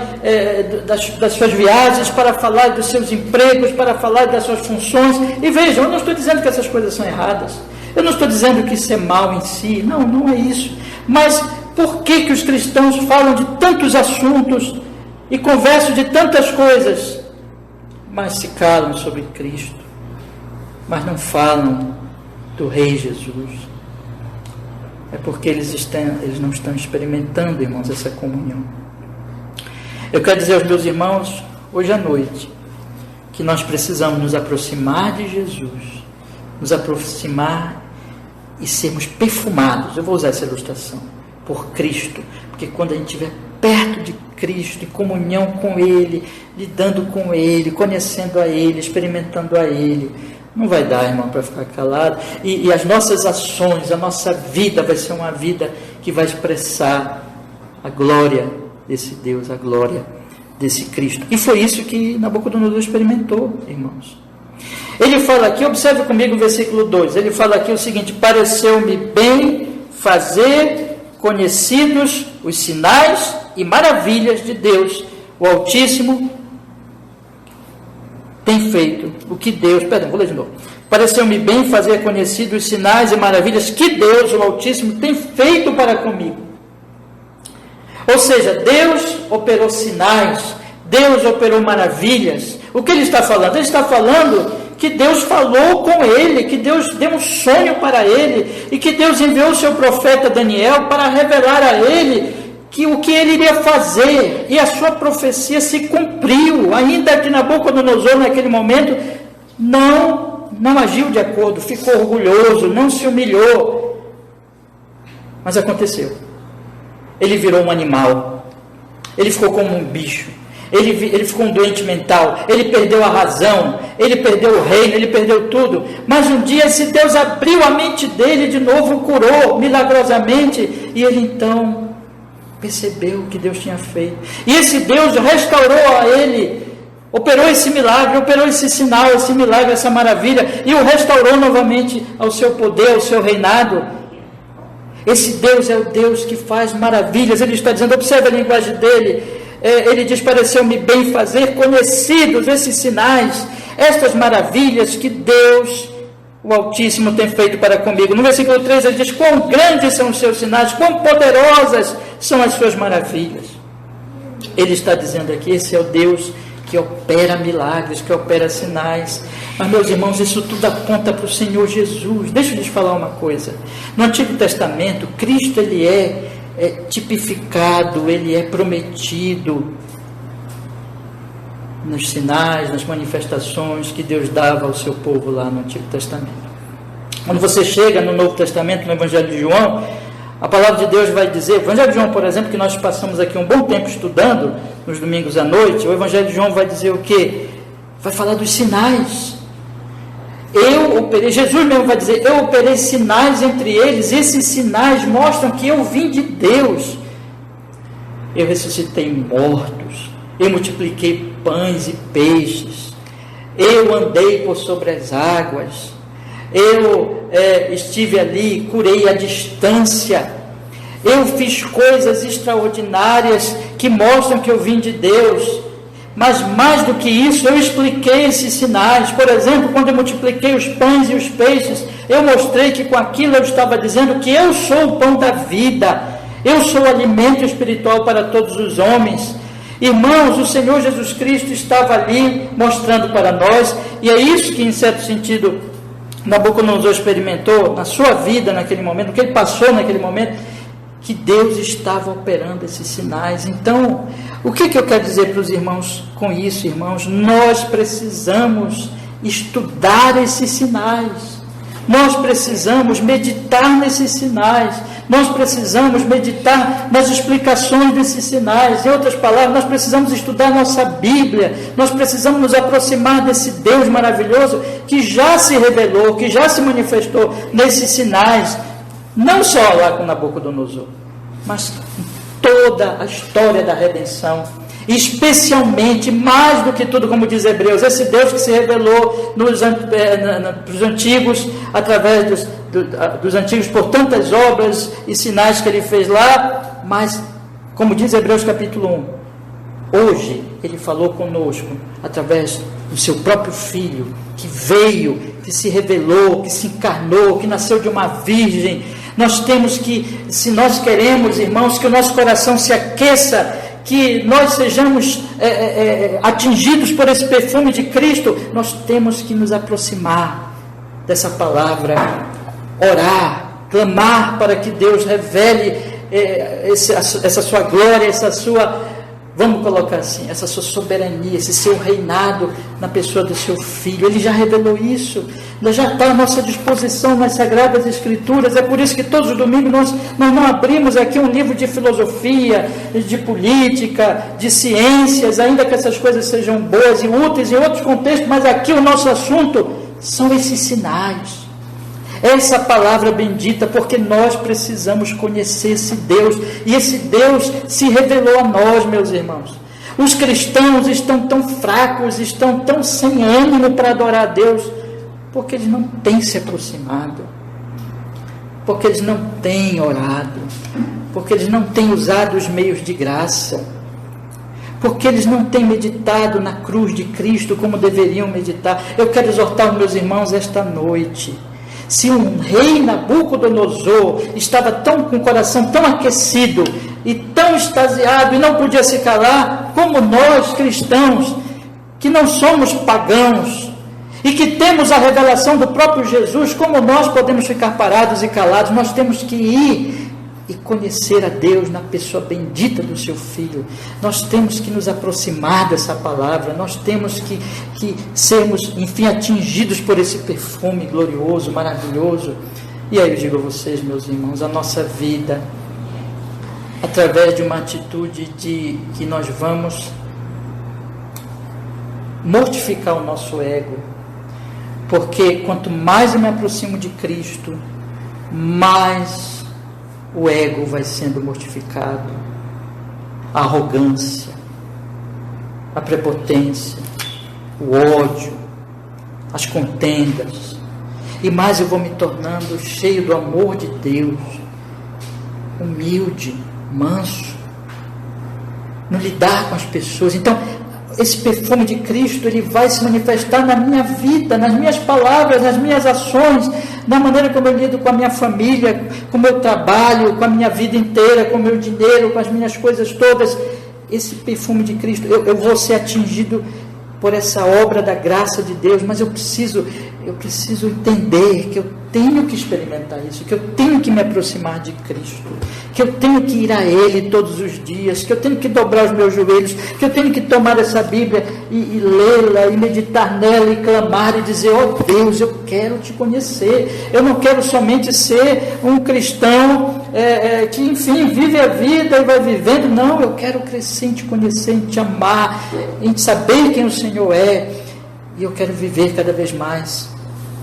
[SPEAKER 1] das suas viagens, para falar dos seus empregos, para falar das suas funções. E vejam, eu não estou dizendo que essas coisas são erradas, eu não estou dizendo que isso é mal em si, não é isso. Mas por que os cristãos falam de tantos assuntos e conversam de tantas coisas, mas se calam sobre Cristo, mas não falam do Rei Jesus? É porque eles não estão experimentando, irmãos, essa comunhão. Eu quero dizer aos meus irmãos, hoje à noite, que nós precisamos nos aproximar de Jesus, nos aproximar e sermos perfumados, eu vou usar essa ilustração, por Cristo, porque quando a gente estiver perto de Cristo, em comunhão com Ele, lidando com Ele, conhecendo a Ele, experimentando a Ele, não vai dar, irmão, para ficar calado, e as nossas ações, a nossa vida vai ser uma vida que vai expressar a glória desse Deus, a glória desse Cristo. E foi isso que Nabucodonosor experimentou, irmãos. Ele fala aqui, observe comigo o versículo 2, ele fala aqui o seguinte: pareceu-me bem fazer conhecidos os sinais e maravilhas de Deus, o Altíssimo tem feito o que Deus... vou ler de novo. Pareceu-me bem fazer conhecidos os sinais e maravilhas que Deus, o Altíssimo, tem feito para comigo. Ou seja, Deus operou sinais, Deus operou maravilhas. O que ele está falando? Ele está falando que Deus falou com ele, que Deus deu um sonho para ele, e que Deus enviou o seu profeta Daniel para revelar a ele que o que ele iria fazer, e a sua profecia se cumpriu, ainda que Nabucodonosor naquele momento não agiu de acordo, ficou orgulhoso, não se humilhou, mas aconteceu. Ele virou um animal, ele ficou como um bicho, ele ficou um doente mental, ele perdeu a razão, ele perdeu o reino, ele perdeu tudo. Mas um dia esse Deus abriu a mente dele de novo, o curou milagrosamente, e ele então percebeu o que Deus tinha feito. E esse Deus restaurou a ele, operou esse milagre, operou esse sinal, esse milagre, essa maravilha, e o restaurou novamente ao seu poder, ao seu reinado. Esse Deus é o Deus que faz maravilhas. Ele está dizendo, observe a linguagem dele, ele diz, pareceu-me bem fazer conhecidos esses sinais, estas maravilhas que Deus, o Altíssimo, tem feito para comigo. No versículo 3 ele diz, quão grandes são os seus sinais, quão poderosas são as suas maravilhas. Ele está dizendo aqui, esse é o Deus que opera milagres, que opera sinais. Mas, meus irmãos, isso tudo aponta para o Senhor Jesus. Deixa eu lhes falar uma coisa. No Antigo Testamento, Cristo ele é tipificado, ele é prometido nos sinais, nas manifestações que Deus dava ao seu povo lá no Antigo Testamento. Quando você chega no Novo Testamento, no Evangelho de João, a palavra de Deus vai dizer, o Evangelho de João, por exemplo, que nós passamos aqui um bom tempo estudando, nos domingos à noite, o Evangelho de João vai dizer o quê? Vai falar dos sinais. Jesus mesmo vai dizer, eu operei sinais entre eles, esses sinais mostram que eu vim de Deus. Eu ressuscitei mortos, eu multipliquei pães e peixes, eu andei por sobre as águas, eu estive ali, curei à distância, eu fiz coisas extraordinárias que mostram que eu vim de Deus. Mas mais do que isso, eu expliquei esses sinais. Por exemplo, quando eu multipliquei os pães e os peixes, eu mostrei que com aquilo eu estava dizendo que eu sou o pão da vida, eu sou o alimento espiritual para todos os homens. Irmãos, o Senhor Jesus Cristo estava ali mostrando para nós, e é isso que, em certo sentido, Nabucodonosor experimentou na sua vida naquele momento, o que ele passou naquele momento, que Deus estava operando esses sinais. Então, o que eu quero dizer para os irmãos com isso, irmãos? Nós precisamos estudar esses sinais, nós precisamos meditar nesses sinais, nós precisamos meditar nas explicações desses sinais. Em outras palavras, nós precisamos estudar nossa Bíblia, nós precisamos nos aproximar desse Deus maravilhoso que já se revelou, que já se manifestou nesses sinais, não só lá com Nabucodonosor, mas toda a história da redenção, especialmente, mais do que tudo, como diz Hebreus, esse Deus que se revelou para os antigos, através dos antigos, por tantas obras e sinais que ele fez lá, mas Como diz Hebreus capítulo 1, hoje Ele falou conosco através do seu próprio Filho, que veio, que se revelou, que se encarnou, que nasceu de uma virgem. Nós temos que, se nós queremos, irmãos, que o nosso coração se aqueça, que nós sejamos atingidos por esse perfume de Cristo, nós temos que nos aproximar dessa palavra, orar, clamar para que Deus revele essa sua glória, essa sua, vamos colocar assim, essa sua soberania, esse seu reinado na pessoa do seu Filho. Ele já revelou isso, já está à nossa disposição nas Sagradas Escrituras. É por isso que todos os domingos nós não abrimos aqui um livro de filosofia, de política, de ciências, ainda que essas coisas sejam boas e úteis em outros contextos, mas aqui o nosso assunto são esses sinais, essa palavra bendita, porque nós precisamos conhecer esse Deus, e esse Deus se revelou a nós, meus irmãos. Os cristãos estão tão fracos, estão tão sem ânimo para adorar a Deus, porque eles não têm se aproximado, porque eles não têm orado, porque eles não têm usado os meios de graça, porque eles não têm meditado na cruz de Cristo como deveriam meditar. Eu quero exortar os meus irmãos esta noite. Se um rei Nabucodonosor estava com o coração tão aquecido e tão extasiado e não podia se calar, como nós cristãos, que não somos pagãos e que temos a revelação do próprio Jesus, como nós podemos ficar parados e calados? Nós temos que ir e conhecer a Deus na pessoa bendita do seu Filho. Nós temos que nos aproximar dessa palavra, nós temos que sermos, enfim, atingidos por esse perfume glorioso, maravilhoso. E aí eu digo a vocês, meus irmãos, a nossa vida, através de uma atitude que nós vamos mortificar o nosso ego, porque quanto mais eu me aproximo de Cristo, mais o ego vai sendo mortificado, a arrogância, a prepotência, o ódio, as contendas, e mais eu vou me tornando cheio do amor de Deus, humilde, manso, no lidar com as pessoas. Então, esse perfume de Cristo, ele vai se manifestar na minha vida, nas minhas palavras, nas minhas ações, na maneira como eu lido com a minha família, com o meu trabalho, com a minha vida inteira, com o meu dinheiro, com as minhas coisas todas. Esse perfume de Cristo, eu vou ser atingido por essa obra da graça de Deus, mas eu preciso entender que eu tenho que experimentar isso, que eu tenho que me aproximar de Cristo, que eu tenho que ir a Ele todos os dias, que eu tenho que dobrar os meus joelhos, que eu tenho que tomar essa Bíblia e lê-la, e meditar nela, e clamar, e dizer: ó Deus, eu quero te conhecer. Eu não quero somente ser um cristão que, enfim, vive a vida e vai vivendo. Não, eu quero crescer em te conhecer, em te amar, em saber quem o Senhor é, e eu quero viver cada vez mais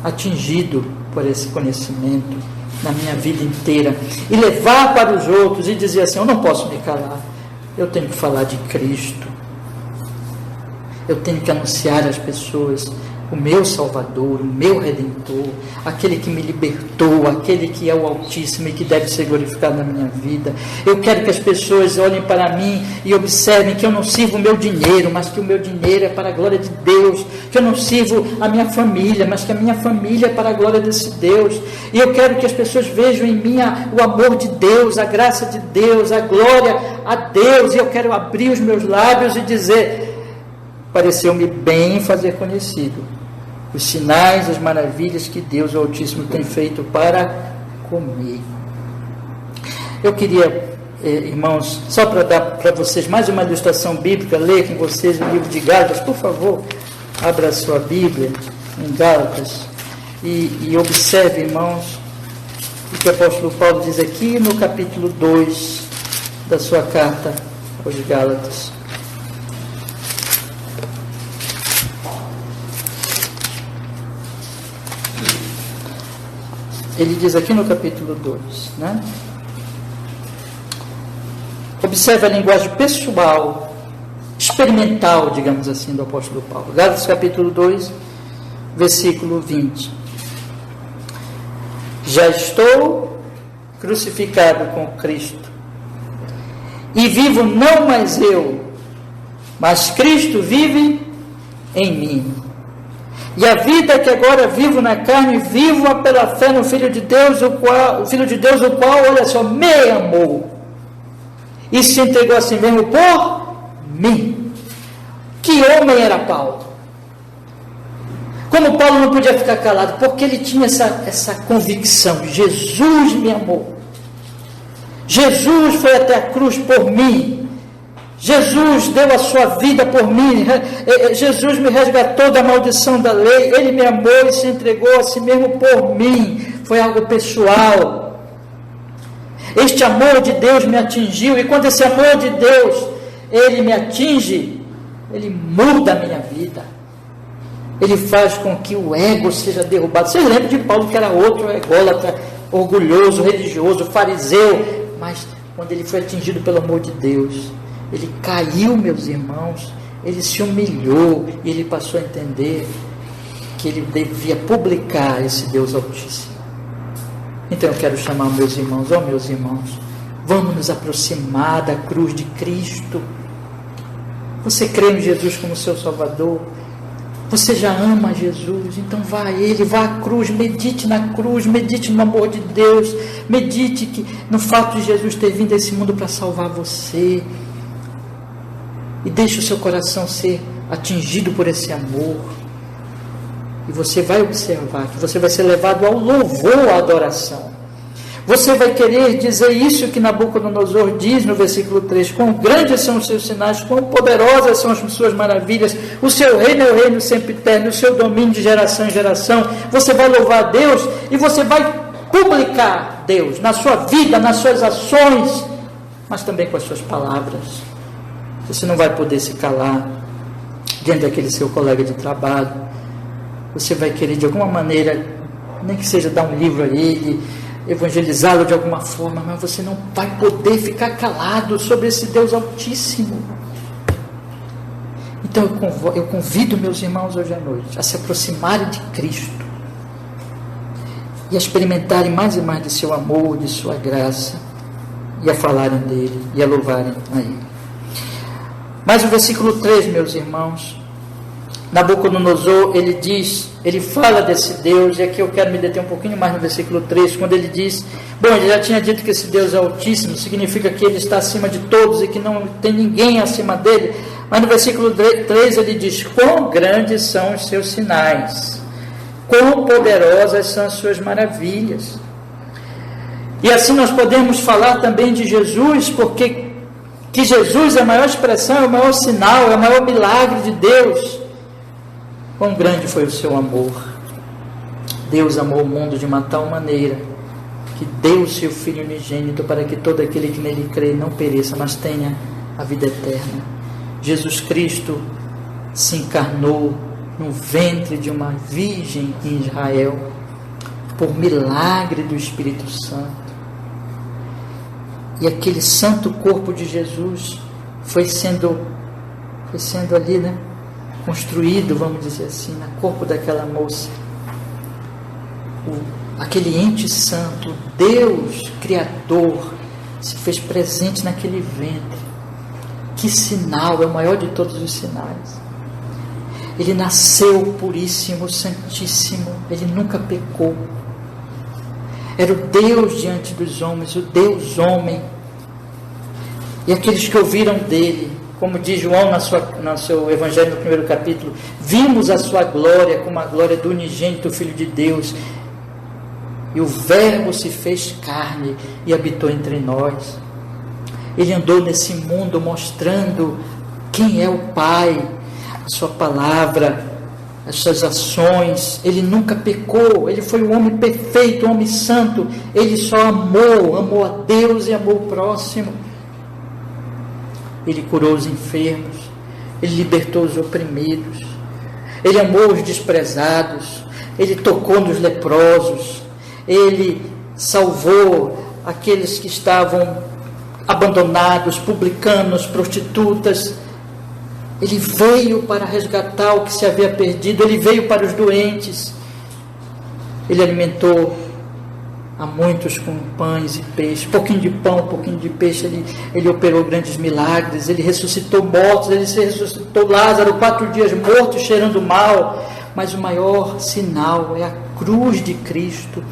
[SPEAKER 1] atingido por esse conhecimento na minha vida inteira, e levar para os outros e dizer assim: eu não posso me calar, eu tenho que falar de Cristo, eu tenho que anunciar às pessoas o meu Salvador, o meu Redentor, aquele que me libertou, aquele que é o Altíssimo e que deve ser glorificado na minha vida. Eu quero que as pessoas olhem para mim e observem que eu não sirvo o meu dinheiro, mas que o meu dinheiro é para a glória de Deus, que eu não sirvo a minha família, mas que a minha família é para a glória desse Deus. E eu quero que as pessoas vejam em mim o amor de Deus, a graça de Deus, a glória a Deus, e eu quero abrir os meus lábios e dizer: pareceu-me bem fazer conhecido os sinais, as maravilhas que Deus, o Altíssimo, tem feito para comigo. Eu queria, irmãos, só para dar para vocês mais uma ilustração bíblica, ler com vocês o livro de Gálatas. Por favor, abra a sua Bíblia em Gálatas e observe, irmãos, o que o apóstolo Paulo diz aqui no capítulo 2 da sua carta aos Gálatas. Ele diz aqui no capítulo 2, né? Observe a linguagem pessoal, experimental, digamos assim, do apóstolo Paulo. Gálatas capítulo 2, versículo 20. Já estou crucificado com Cristo, E vivo não mais eu, mas Cristo vive em mim. E a vida que agora vivo na carne, vivo-a pela fé no Filho de Deus, o qual, olha só, me amou e se entregou a si mesmo por mim. Que homem era Paulo? Como Paulo não podia ficar calado? Porque ele tinha essa convicção: Jesus me amou, Jesus foi até a cruz por mim, Jesus deu a sua vida por mim, Jesus me resgatou da maldição da lei, Ele me amou e se entregou a si mesmo por mim. Foi algo pessoal. Este amor de Deus me atingiu, e quando esse amor de Deus, Ele me atinge, Ele muda a minha vida. Ele faz com que o ego seja derrubado. Vocês lembram de Paulo, que era outro ególatra, orgulhoso, religioso, fariseu, mas quando ele foi atingido pelo amor de Deus, ele caiu, meus irmãos, ele se humilhou, e ele passou a entender que ele devia publicar esse Deus Altíssimo. Então eu quero chamar meus irmãos, meus irmãos, vamos nos aproximar da cruz de Cristo. Você crê em Jesus como seu Salvador? Você já ama Jesus? Então vá a Ele, vá à cruz, medite na cruz, medite no amor de Deus, medite no fato de Jesus ter vindo a esse mundo para salvar você. E deixe o seu coração ser atingido por esse amor. E você vai observar que você vai ser levado ao louvor, à adoração. Você vai querer dizer isso que Nabucodonosor diz no versículo 3: quão grandes são os seus sinais, quão poderosas são as suas maravilhas, o seu reino é o reino sempre eterno, o seu domínio de geração em geração. Você vai louvar a Deus e você vai publicar Deus na sua vida, nas suas ações, mas também com as suas palavras. Você não vai poder se calar diante daquele seu colega de trabalho. Você vai querer de alguma maneira, nem que seja dar um livro a ele, evangelizá-lo de alguma forma, mas você não vai poder ficar calado sobre esse Deus Altíssimo. Então eu convido meus irmãos hoje à noite a se aproximarem de Cristo e a experimentarem mais e mais de seu amor, de sua graça, e a falarem dele e a louvarem a ele. Mas o versículo 3, meus irmãos, Nabucodonosor, ele fala desse Deus, e aqui eu quero me deter um pouquinho mais no versículo 3, quando ele diz, ele já tinha dito que esse Deus é altíssimo, significa que ele está acima de todos e que não tem ninguém acima dele, mas no versículo 3 ele diz, quão grandes são os seus sinais, quão poderosas são as suas maravilhas. E assim nós podemos falar também de Jesus, porque que Jesus é a maior expressão, é o maior sinal, é o maior milagre de Deus. Quão grande foi o seu amor. Deus amou o mundo de uma tal maneira que deu o seu Filho unigênito para que todo aquele que nele crê não pereça, mas tenha a vida eterna. Jesus Cristo se encarnou no ventre de uma virgem em Israel por milagre do Espírito Santo. E aquele santo corpo de Jesus foi sendo ali, construído, vamos dizer assim, no corpo daquela moça. Aquele ente santo, Deus Criador, se fez presente naquele ventre. Que sinal, é o maior de todos os sinais. Ele nasceu puríssimo, santíssimo, ele nunca pecou. Era o Deus diante dos homens, o Deus homem. E aqueles que ouviram dele, como diz João no seu Evangelho, no primeiro capítulo, vimos a sua glória como a glória do unigênito Filho de Deus. E o Verbo se fez carne e habitou entre nós. Ele andou nesse mundo mostrando quem é o Pai, a sua palavra, as suas ações. Ele nunca pecou, ele foi um homem perfeito, um homem santo. Ele só amou a Deus e amou o próximo. Ele curou os enfermos, ele libertou os oprimidos, ele amou os desprezados, ele tocou nos leprosos, ele salvou aqueles que estavam abandonados, publicanos, prostitutas. Ele veio para resgatar o que se havia perdido, ele veio para os doentes, ele alimentou a muitos com pães e peixes, um pouquinho de pão, um pouquinho de peixe, ele operou grandes milagres, ele ressuscitou mortos, ele ressuscitou Lázaro, 4 dias morto, cheirando mal, mas o maior sinal é a cruz de Cristo.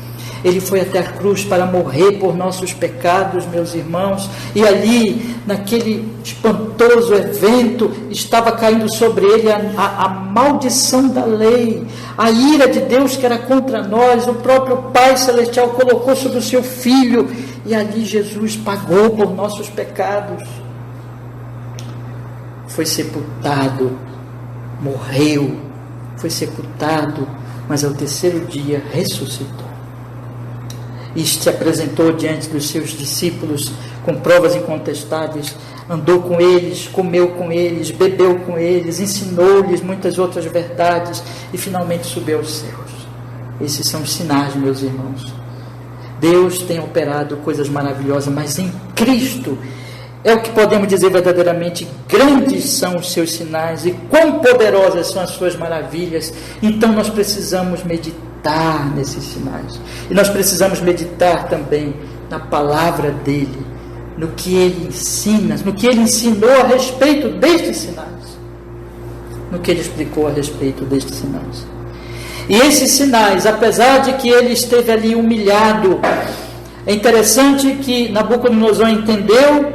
[SPEAKER 1] Ele foi até a cruz para morrer por nossos pecados, meus irmãos, e ali, naquele espantoso evento, estava caindo sobre ele a maldição da lei, a ira de Deus que era contra nós. O próprio Pai Celestial colocou sobre o seu Filho, e ali Jesus pagou por nossos pecados. Foi sepultado, morreu, foi sepultado, mas ao terceiro dia ressuscitou. E se apresentou diante dos seus discípulos com provas incontestáveis, andou com eles, comeu com eles, bebeu com eles, ensinou-lhes muitas outras verdades e finalmente subiu aos céus. Esses são os sinais, meus irmãos. Deus tem operado coisas maravilhosas, mas em Cristo é o que podemos dizer verdadeiramente: grandes são os seus sinais e quão poderosas são as suas maravilhas. Então nós precisamos meditar nesses sinais, e nós precisamos meditar também na palavra dele, no que ele ensina, no que ele ensinou a respeito destes sinais, no que ele explicou a respeito destes sinais. E esses sinais, apesar de que ele esteve ali humilhado, é interessante que Nabucodonosor entendeu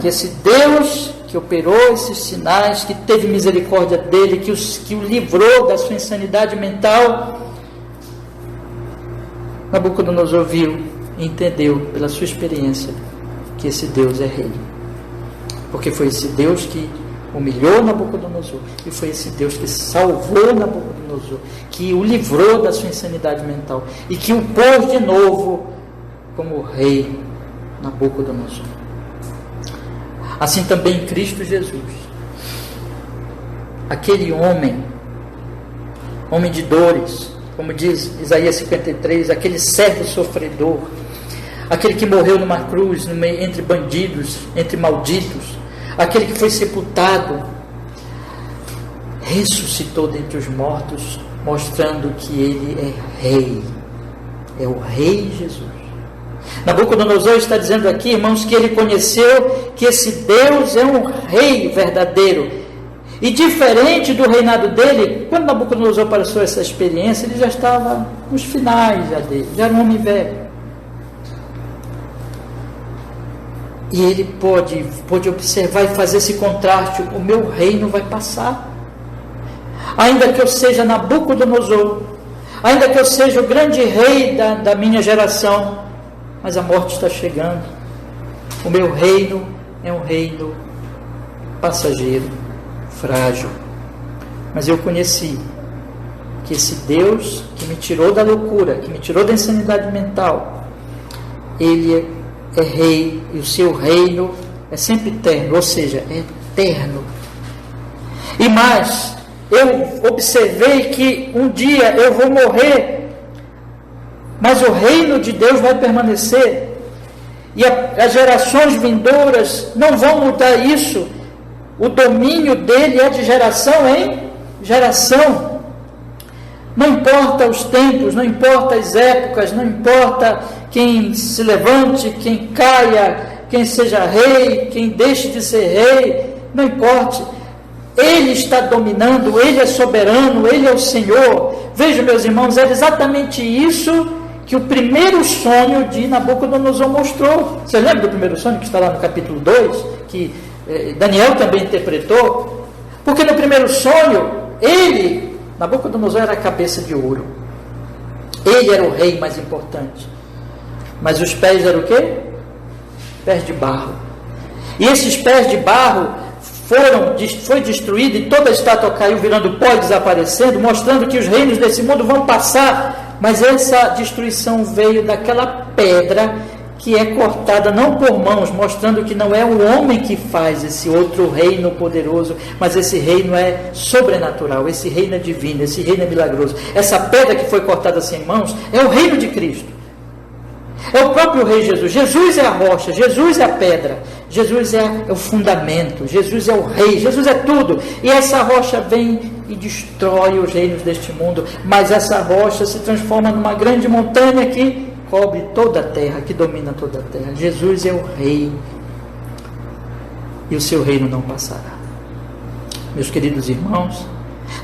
[SPEAKER 1] que esse Deus que operou esses sinais, que teve misericórdia dele, que o livrou da sua insanidade mental, Nabucodonosor viu e entendeu pela sua experiência que esse Deus é rei. Porque foi esse Deus que humilhou Nabucodonosor, e foi esse Deus que salvou Nabucodonosor, que o livrou da sua insanidade mental e que o pôs de novo como rei Nabucodonosor. Assim também Cristo Jesus, aquele homem de dores, como diz Isaías 53, aquele servo sofredor, aquele que morreu numa cruz, entre bandidos, entre malditos, aquele que foi sepultado, ressuscitou dentre os mortos, mostrando que ele é rei, é o rei Jesus. Nabucodonosor está dizendo aqui, irmãos, que ele conheceu que esse Deus é um rei verdadeiro. E diferente do reinado dele, quando Nabucodonosor passou essa experiência, ele já estava nos finais dele, já era um homem velho. E ele pôde observar e fazer esse contraste: o meu reino vai passar. Ainda que eu seja Nabucodonosor, ainda que eu seja o grande rei da minha geração, mas a morte está chegando. O meu reino é um reino passageiro, frágil. Mas eu conheci que esse Deus que me tirou da loucura, que me tirou da insanidade mental, ele é rei, e o seu reino é sempre eterno, ou seja, é eterno. E mais, eu observei que um dia eu vou morrer, mas o reino de Deus vai permanecer, e as gerações vindouras não vão mudar isso. O domínio dele é de geração em geração. Não importa os tempos, não importa as épocas, não importa quem se levante, quem caia, quem seja rei, quem deixe de ser rei, não importa. Ele está dominando, ele é soberano, ele é o Senhor. Vejam, meus irmãos, era exatamente isso que o primeiro sonho de Nabucodonosor mostrou. Você lembra do primeiro sonho que está lá no capítulo 2, que Daniel também interpretou? Porque no primeiro sonho, Nabucodonosor era a cabeça de ouro, ele era o rei mais importante, mas os pés eram o quê? Pés de barro. E esses pés de barro foi destruído, e toda a estátua caiu virando pó e desaparecendo, mostrando que os reinos desse mundo vão passar. Mas essa destruição veio daquela pedra que é cortada não por mãos, mostrando que não é o homem que faz esse outro reino poderoso, mas esse reino é sobrenatural, esse reino é divino, esse reino é milagroso. Essa pedra que foi cortada sem mãos é o reino de Cristo, é o próprio rei Jesus. Jesus é a rocha, Jesus é a pedra, Jesus é o fundamento, Jesus é o rei, Jesus é tudo. E essa rocha vem e destrói os reinos deste mundo, mas essa rocha se transforma numa grande montanha que cobre toda a terra, que domina toda a terra. Jesus é o Rei, e o seu reino não passará. Meus queridos irmãos,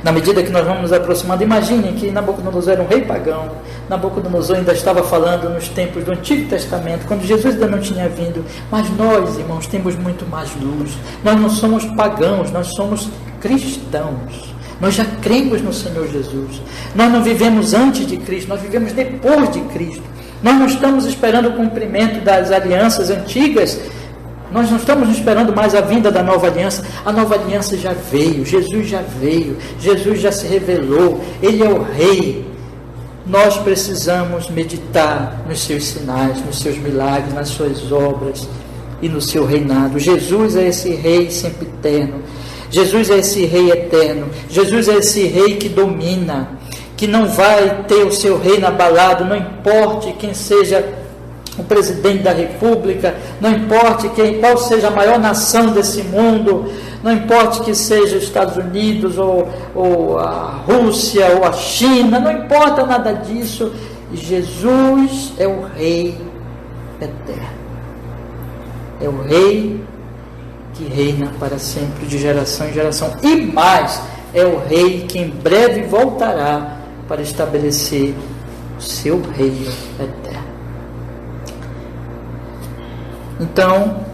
[SPEAKER 1] na medida que nós vamos nos aproximando, imaginem que Nabucodonosor era um rei pagão. Nabucodonosor ainda estava falando nos tempos do Antigo Testamento, quando Jesus ainda não tinha vindo. Mas nós, irmãos, temos muito mais luz. Nós não somos pagãos, nós somos cristãos. Nós já cremos no Senhor Jesus. Nós não vivemos antes de Cristo, nós vivemos depois de Cristo. Nós não estamos esperando o cumprimento das alianças antigas. Nós não estamos esperando mais a vinda da nova aliança. A nova aliança já veio, Jesus já se revelou, Ele é o Rei. Nós precisamos meditar nos seus sinais, nos seus milagres, nas suas obras e no seu reinado. Jesus é esse Rei sempre eterno. Jesus é esse Rei eterno. Jesus é esse Rei que domina, que não vai ter o seu reino abalado, não importe quem seja o presidente da República, não importe qual seja a maior nação desse mundo, não importe que seja os Estados Unidos ou a Rússia ou a China, não importa nada disso. Jesus é o Rei eterno, é o Rei que reina para sempre, de geração em geração, e mais, é o Rei que em breve voltará para estabelecer o seu reino eterno. Então,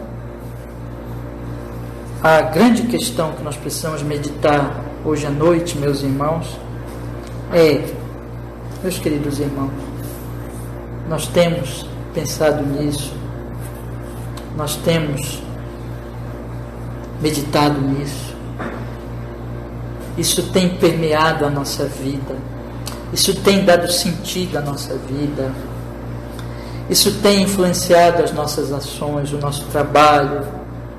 [SPEAKER 1] a grande questão que nós precisamos meditar hoje à noite, meus irmãos, meus queridos irmãos, nós temos pensado nisso, nós temos meditado nisso, isso tem permeado a nossa vida, isso tem dado sentido à nossa vida, isso tem influenciado as nossas ações, o nosso trabalho,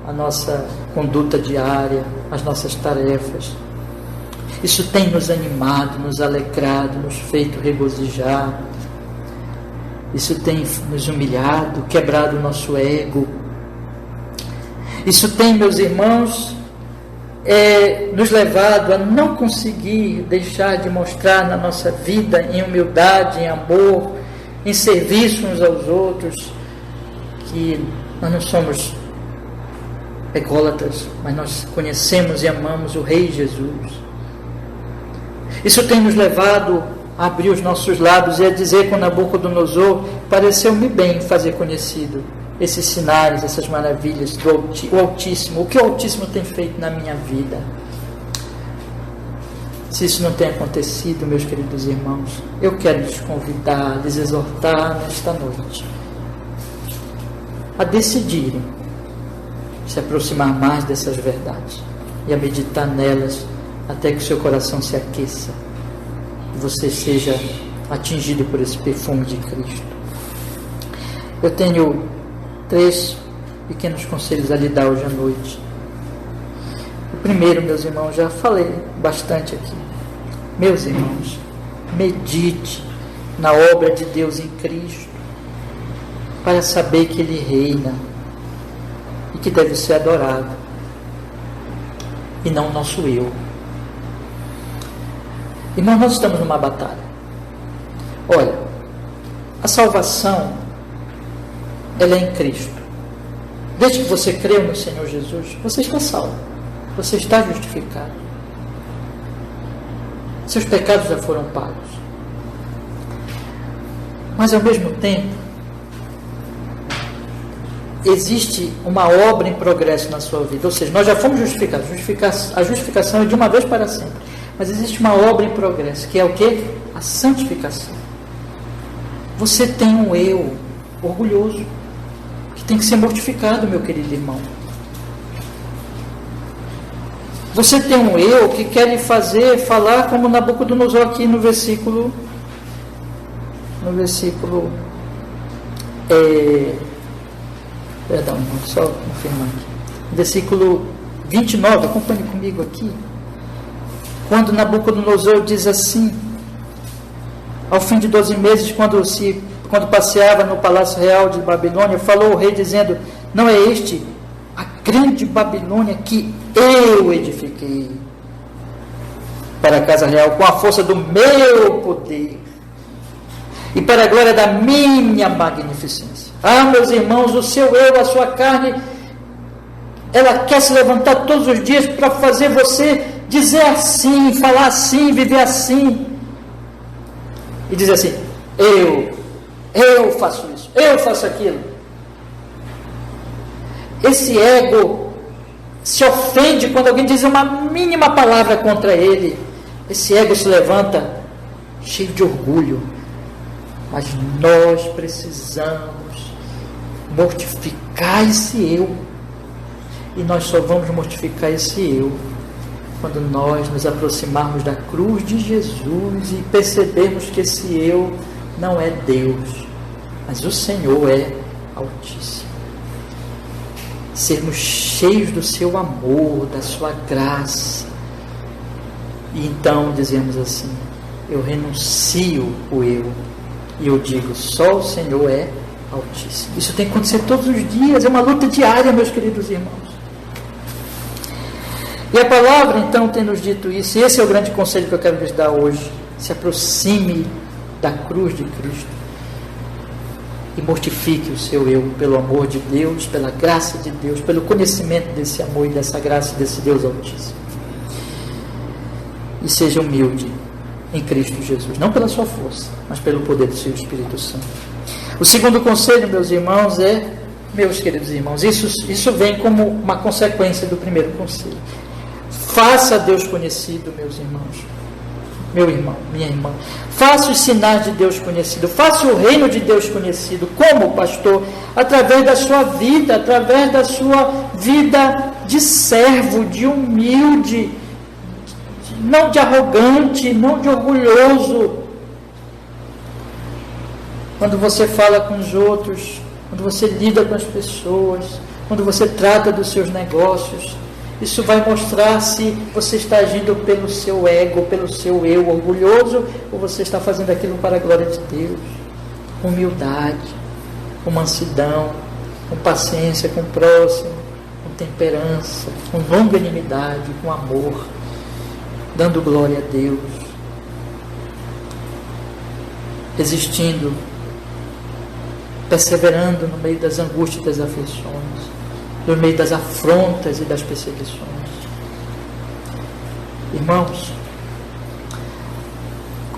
[SPEAKER 1] a nossa conduta diária, as nossas tarefas. Isso tem nos animado, nos alegrado, nos feito regozijar. Isso tem nos humilhado, quebrado o nosso ego. Isso tem, meus irmãos, nos levado a não conseguir deixar de mostrar na nossa vida em humildade, em amor, em serviço uns aos outros, que nós não somos ególatras, mas nós conhecemos e amamos o Rei Jesus. Isso tem nos levado a abrir os nossos lábios e a dizer com Nabucodonosor: pareceu-me bem fazer conhecido esses sinais, essas maravilhas do Altíssimo, o que o Altíssimo tem feito na minha vida. Se isso não tem acontecido, meus queridos irmãos, eu quero lhes convidar, lhes exortar nesta noite a decidirem se aproximar mais dessas verdades e a meditar nelas até que o seu coração se aqueça e você seja atingido por esse perfume de Cristo. Eu tenho 3 pequenos conselhos a lhe dar hoje à noite. O primeiro, meus irmãos, já falei bastante aqui. Meus irmãos, medite na obra de Deus em Cristo para saber que Ele reina e que deve ser adorado e não o nosso eu. Irmãos, nós estamos numa batalha. Olha, a salvação, ela é em Cristo. Desde que você creu no Senhor Jesus, você está salvo, você está justificado, seus pecados já foram pagos. Mas ao mesmo tempo, existe uma obra em progresso na sua vida. Ou seja, nós já fomos justificados. A justificação é de uma vez para sempre. Mas existe uma obra em progresso, que é o quê? A santificação. Você tem um eu orgulhoso, que tem que ser mortificado, meu querido irmão. Você tem um eu que quer lhe falar como Nabucodonosor aqui no versículo perdão, só confirmar aqui. Versículo 29, acompanhe comigo aqui. Quando Nabucodonosor diz assim: ao fim de 12 meses, quando passeava no palácio real de Babilônia, falou o rei dizendo: não é este a grande Babilônia que eu edifiquei para a casa real com a força do meu poder e para a glória da minha magnificência. Ah, meus irmãos, o seu eu, a sua carne, ela quer se levantar todos os dias para fazer você dizer assim, falar assim, viver assim, e dizer assim: eu faço isso, eu faço aquilo. Esse ego se ofende quando alguém diz uma mínima palavra contra ele. Esse ego se levanta cheio de orgulho. Mas nós precisamos mortificar esse eu. E nós só vamos mortificar esse eu quando nós nos aproximarmos da cruz de Jesus e percebermos que esse eu não é Deus, mas o Senhor é Altíssimo. Sermos cheios do seu amor, da sua graça. E então dizemos assim: eu renuncio o eu e eu digo, só o Senhor é Altíssimo. Isso tem que acontecer todos os dias, é uma luta diária, meus queridos irmãos. E a palavra então tem nos dito isso, e esse é o grande conselho que eu quero lhes dar hoje: se aproxime da cruz de Cristo e mortifique o seu eu pelo amor de Deus, pela graça de Deus, pelo conhecimento desse amor e dessa graça desse Deus Altíssimo. E seja humilde em Cristo Jesus, não pela sua força, mas pelo poder do seu Espírito Santo. O segundo conselho, meus irmãos, meus queridos irmãos, isso vem como uma consequência do primeiro conselho. Faça Deus conhecido, meus irmãos. Meu irmão, minha irmã, faça os sinais de Deus conhecido, faça o reino de Deus conhecido. Como, pastor? Através da sua vida, através da sua vida de servo, de humilde, não de arrogante, não de orgulhoso. Quando você fala com os outros, quando você lida com as pessoas, quando você trata dos seus negócios, isso vai mostrar se você está agindo pelo seu ego, pelo seu eu orgulhoso, ou você está fazendo aquilo para a glória de Deus. Com humildade, com mansidão, com paciência com o próximo, com temperança, com longanimidade, com amor, dando glória a Deus, resistindo, perseverando no meio das angústias e das aflições, no meio das afrontas e das perseguições. Irmãos,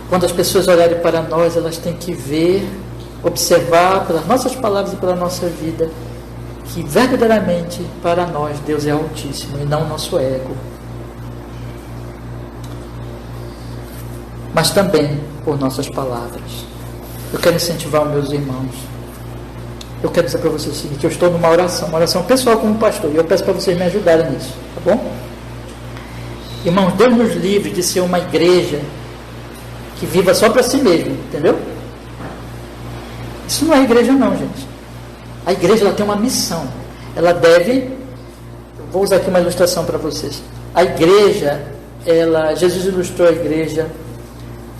[SPEAKER 1] quando as pessoas olharem para nós, elas têm que ver, observar pelas nossas palavras e pela nossa vida, que verdadeiramente para nós Deus é Altíssimo e não o nosso ego. Mas também por nossas palavras. Eu quero incentivar os meus irmãos. Eu quero dizer para vocês o seguinte: eu estou numa oração, uma oração pessoal como pastor, e eu peço para vocês me ajudarem nisso, tá bom? Irmãos, Deus nos livre de ser uma igreja que viva só para si mesmo, entendeu? Isso não é igreja não, gente. A igreja, ela tem uma missão. Ela deve, vou usar aqui uma ilustração para vocês. A igreja, Jesus ilustrou a igreja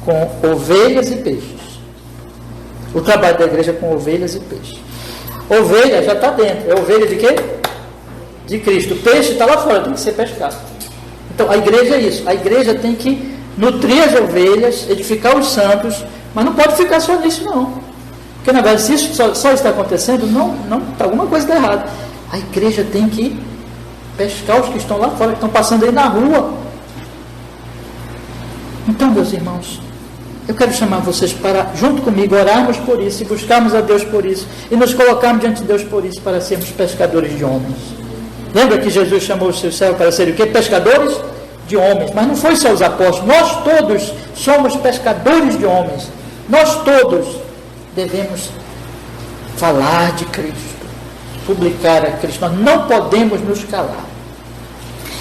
[SPEAKER 1] com ovelhas e peixes. O trabalho da igreja é com ovelhas e peixes. Ovelha já está dentro. É ovelha de quê? De Cristo. O peixe está lá fora, tem que ser pescado. Então a igreja é isso. A igreja tem que nutrir as ovelhas, edificar os santos, mas não pode ficar só nisso não. Porque na verdade, se isso só está acontecendo, alguma coisa está errada. A igreja tem que pescar os que estão lá fora, que estão passando aí na rua. Então, meus irmãos, eu quero chamar vocês para, junto comigo, orarmos por isso e buscarmos a Deus por isso e nos colocarmos diante de Deus por isso, para sermos pescadores de homens. Lembra que Jesus chamou os seus servos para serem o quê? Pescadores de homens. Mas não foi só os apóstolos. Nós todos somos pescadores de homens. Nós todos devemos falar de Cristo, publicar a Cristo. Nós não podemos nos calar.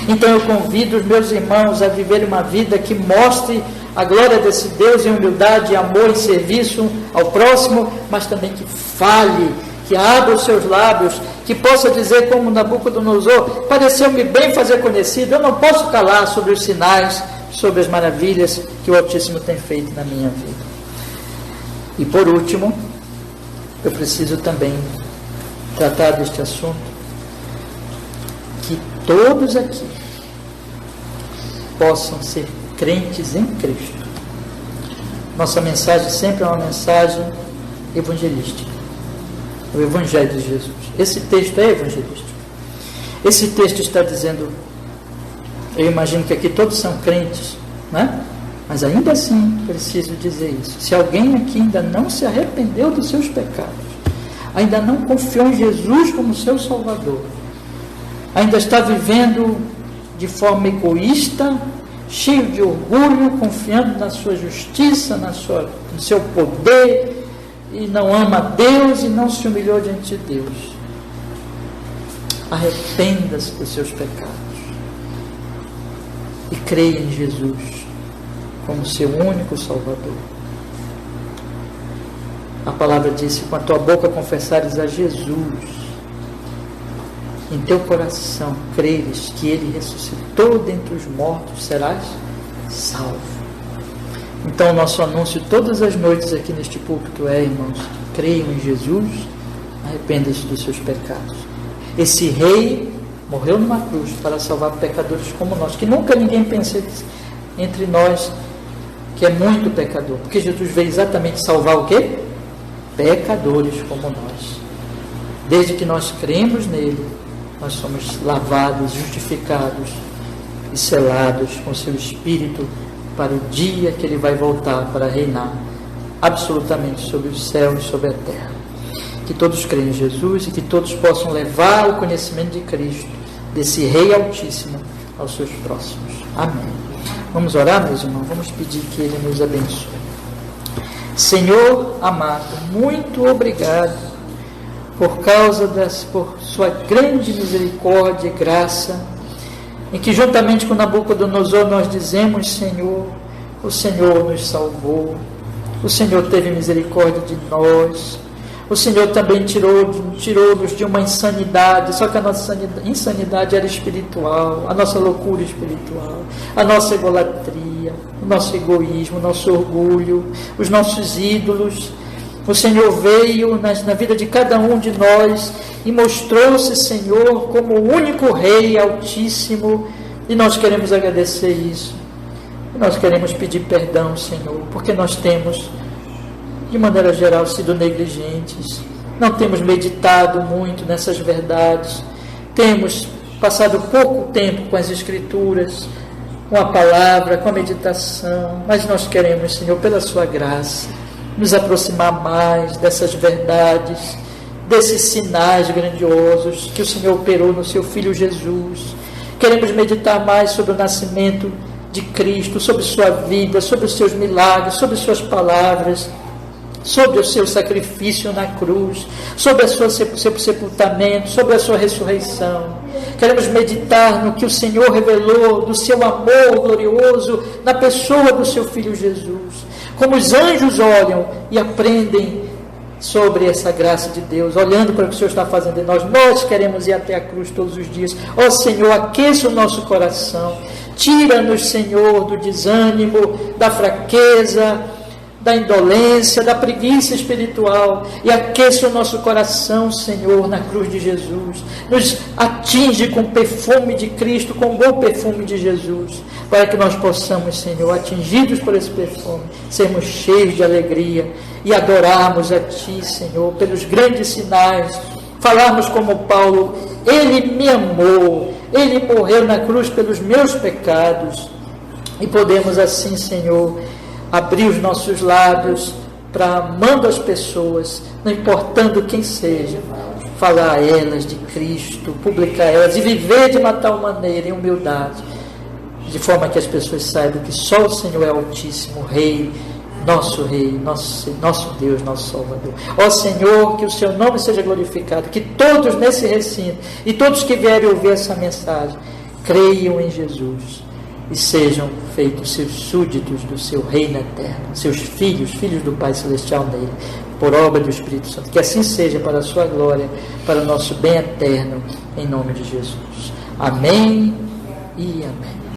[SPEAKER 1] Então eu convido os meus irmãos a viver uma vida que mostre a glória desse Deus em humildade, amor e serviço ao próximo, mas também que fale, que abra os seus lábios, que possa dizer como Nabucodonosor: pareceu-me bem fazer conhecido, eu não posso calar sobre os sinais, sobre as maravilhas que o Altíssimo tem feito na minha vida. E por último, eu preciso também tratar deste assunto, que todos aqui possam ser crentes em Cristo, Nossa mensagem sempre é uma mensagem evangelística. O Evangelho de Jesus. Esse texto é evangelístico. Esse texto está dizendo, eu imagino que aqui todos são crentes, né? Mas ainda assim preciso dizer isso. Se alguém aqui ainda não se arrependeu dos seus pecados, ainda não confiou em Jesus como seu Salvador, ainda está vivendo de forma egoísta, cheio de orgulho, confiando na sua justiça, no seu poder, e não ama Deus e não se humilhou diante de Deus, arrependa-se dos seus pecados e creia em Jesus como seu único Salvador. A palavra diz: se com a tua boca confessares a Jesus, em teu coração creres que Ele ressuscitou dentre os mortos, serás salvo. Então o nosso anúncio todas as noites aqui neste púlpito é, irmãos, creiam em Jesus, arrependam-se dos seus pecados. Esse rei morreu numa cruz para salvar pecadores como nós, que nunca ninguém pensa entre nós que é muito pecador, porque Jesus veio exatamente salvar o quê? Pecadores como nós. Desde que nós cremos nele, nós somos lavados, justificados e selados com seu Espírito para o dia que ele vai voltar para reinar absolutamente sobre o céu e sobre a terra. Que todos creiam em Jesus e que todos possam levar o conhecimento de Cristo, desse Rei Altíssimo, aos seus próximos. Amém. Vamos orar, meus irmãos? Vamos pedir que Ele nos abençoe. Senhor amado, muito obrigado por sua grande misericórdia e graça, em que juntamente com Nabucodonosor nós dizemos: Senhor, o Senhor nos salvou, o Senhor teve misericórdia de nós, o Senhor também tirou-nos de uma insanidade, só que a nossa insanidade era espiritual, a nossa loucura espiritual, a nossa egolatria, o nosso egoísmo, o nosso orgulho, os nossos ídolos. O Senhor veio na vida de cada um de nós e mostrou-se, Senhor, como o único Rei Altíssimo, e nós queremos agradecer isso. E nós queremos pedir perdão, Senhor, porque nós temos, de maneira geral, sido negligentes, não temos meditado muito nessas verdades, temos passado pouco tempo com as Escrituras, com a palavra, com a meditação, mas nós queremos, Senhor, pela sua graça, nos aproximar mais dessas verdades, desses sinais grandiosos que o Senhor operou no seu Filho Jesus. Queremos meditar mais sobre o nascimento de Cristo, sobre sua vida, sobre os seus milagres, sobre suas palavras, sobre o seu sacrifício na cruz, sobre o seu sepultamento, sobre a sua ressurreição. Queremos meditar no que o Senhor revelou do seu amor glorioso na pessoa do seu Filho Jesus. Como os anjos olham e aprendem sobre essa graça de Deus, olhando para o que o Senhor está fazendo em nós, nós queremos ir até a cruz todos os dias. Ó Senhor, aqueça o nosso coração, tira-nos, Senhor, do desânimo, da fraqueza, da indolência, da preguiça espiritual, e aqueça o nosso coração, Senhor, na cruz de Jesus. Nos atinge com o perfume de Cristo, com o bom perfume de Jesus, para que nós possamos, Senhor, atingidos por esse perfume, sermos cheios de alegria e adorarmos a Ti, Senhor, pelos grandes sinais, falarmos como Paulo: Ele me amou, Ele morreu na cruz pelos meus pecados, e podemos assim, Senhor, abrir os nossos lábios para, amando as pessoas, não importando quem seja, falar a elas de Cristo, publicar elas e viver de uma tal maneira, em humildade, de forma que as pessoas saibam que só o Senhor é Altíssimo, Rei, nosso Deus, nosso Salvador. Ó Senhor, que o Seu nome seja glorificado, que todos nesse recinto e todos que vierem ouvir essa mensagem creiam em Jesus e sejam feitos seus súditos do seu reino eterno, seus filhos do Pai Celestial nele, por obra do Espírito Santo. Que assim seja, para a sua glória, para o nosso bem eterno, em nome de Jesus. Amém e amém.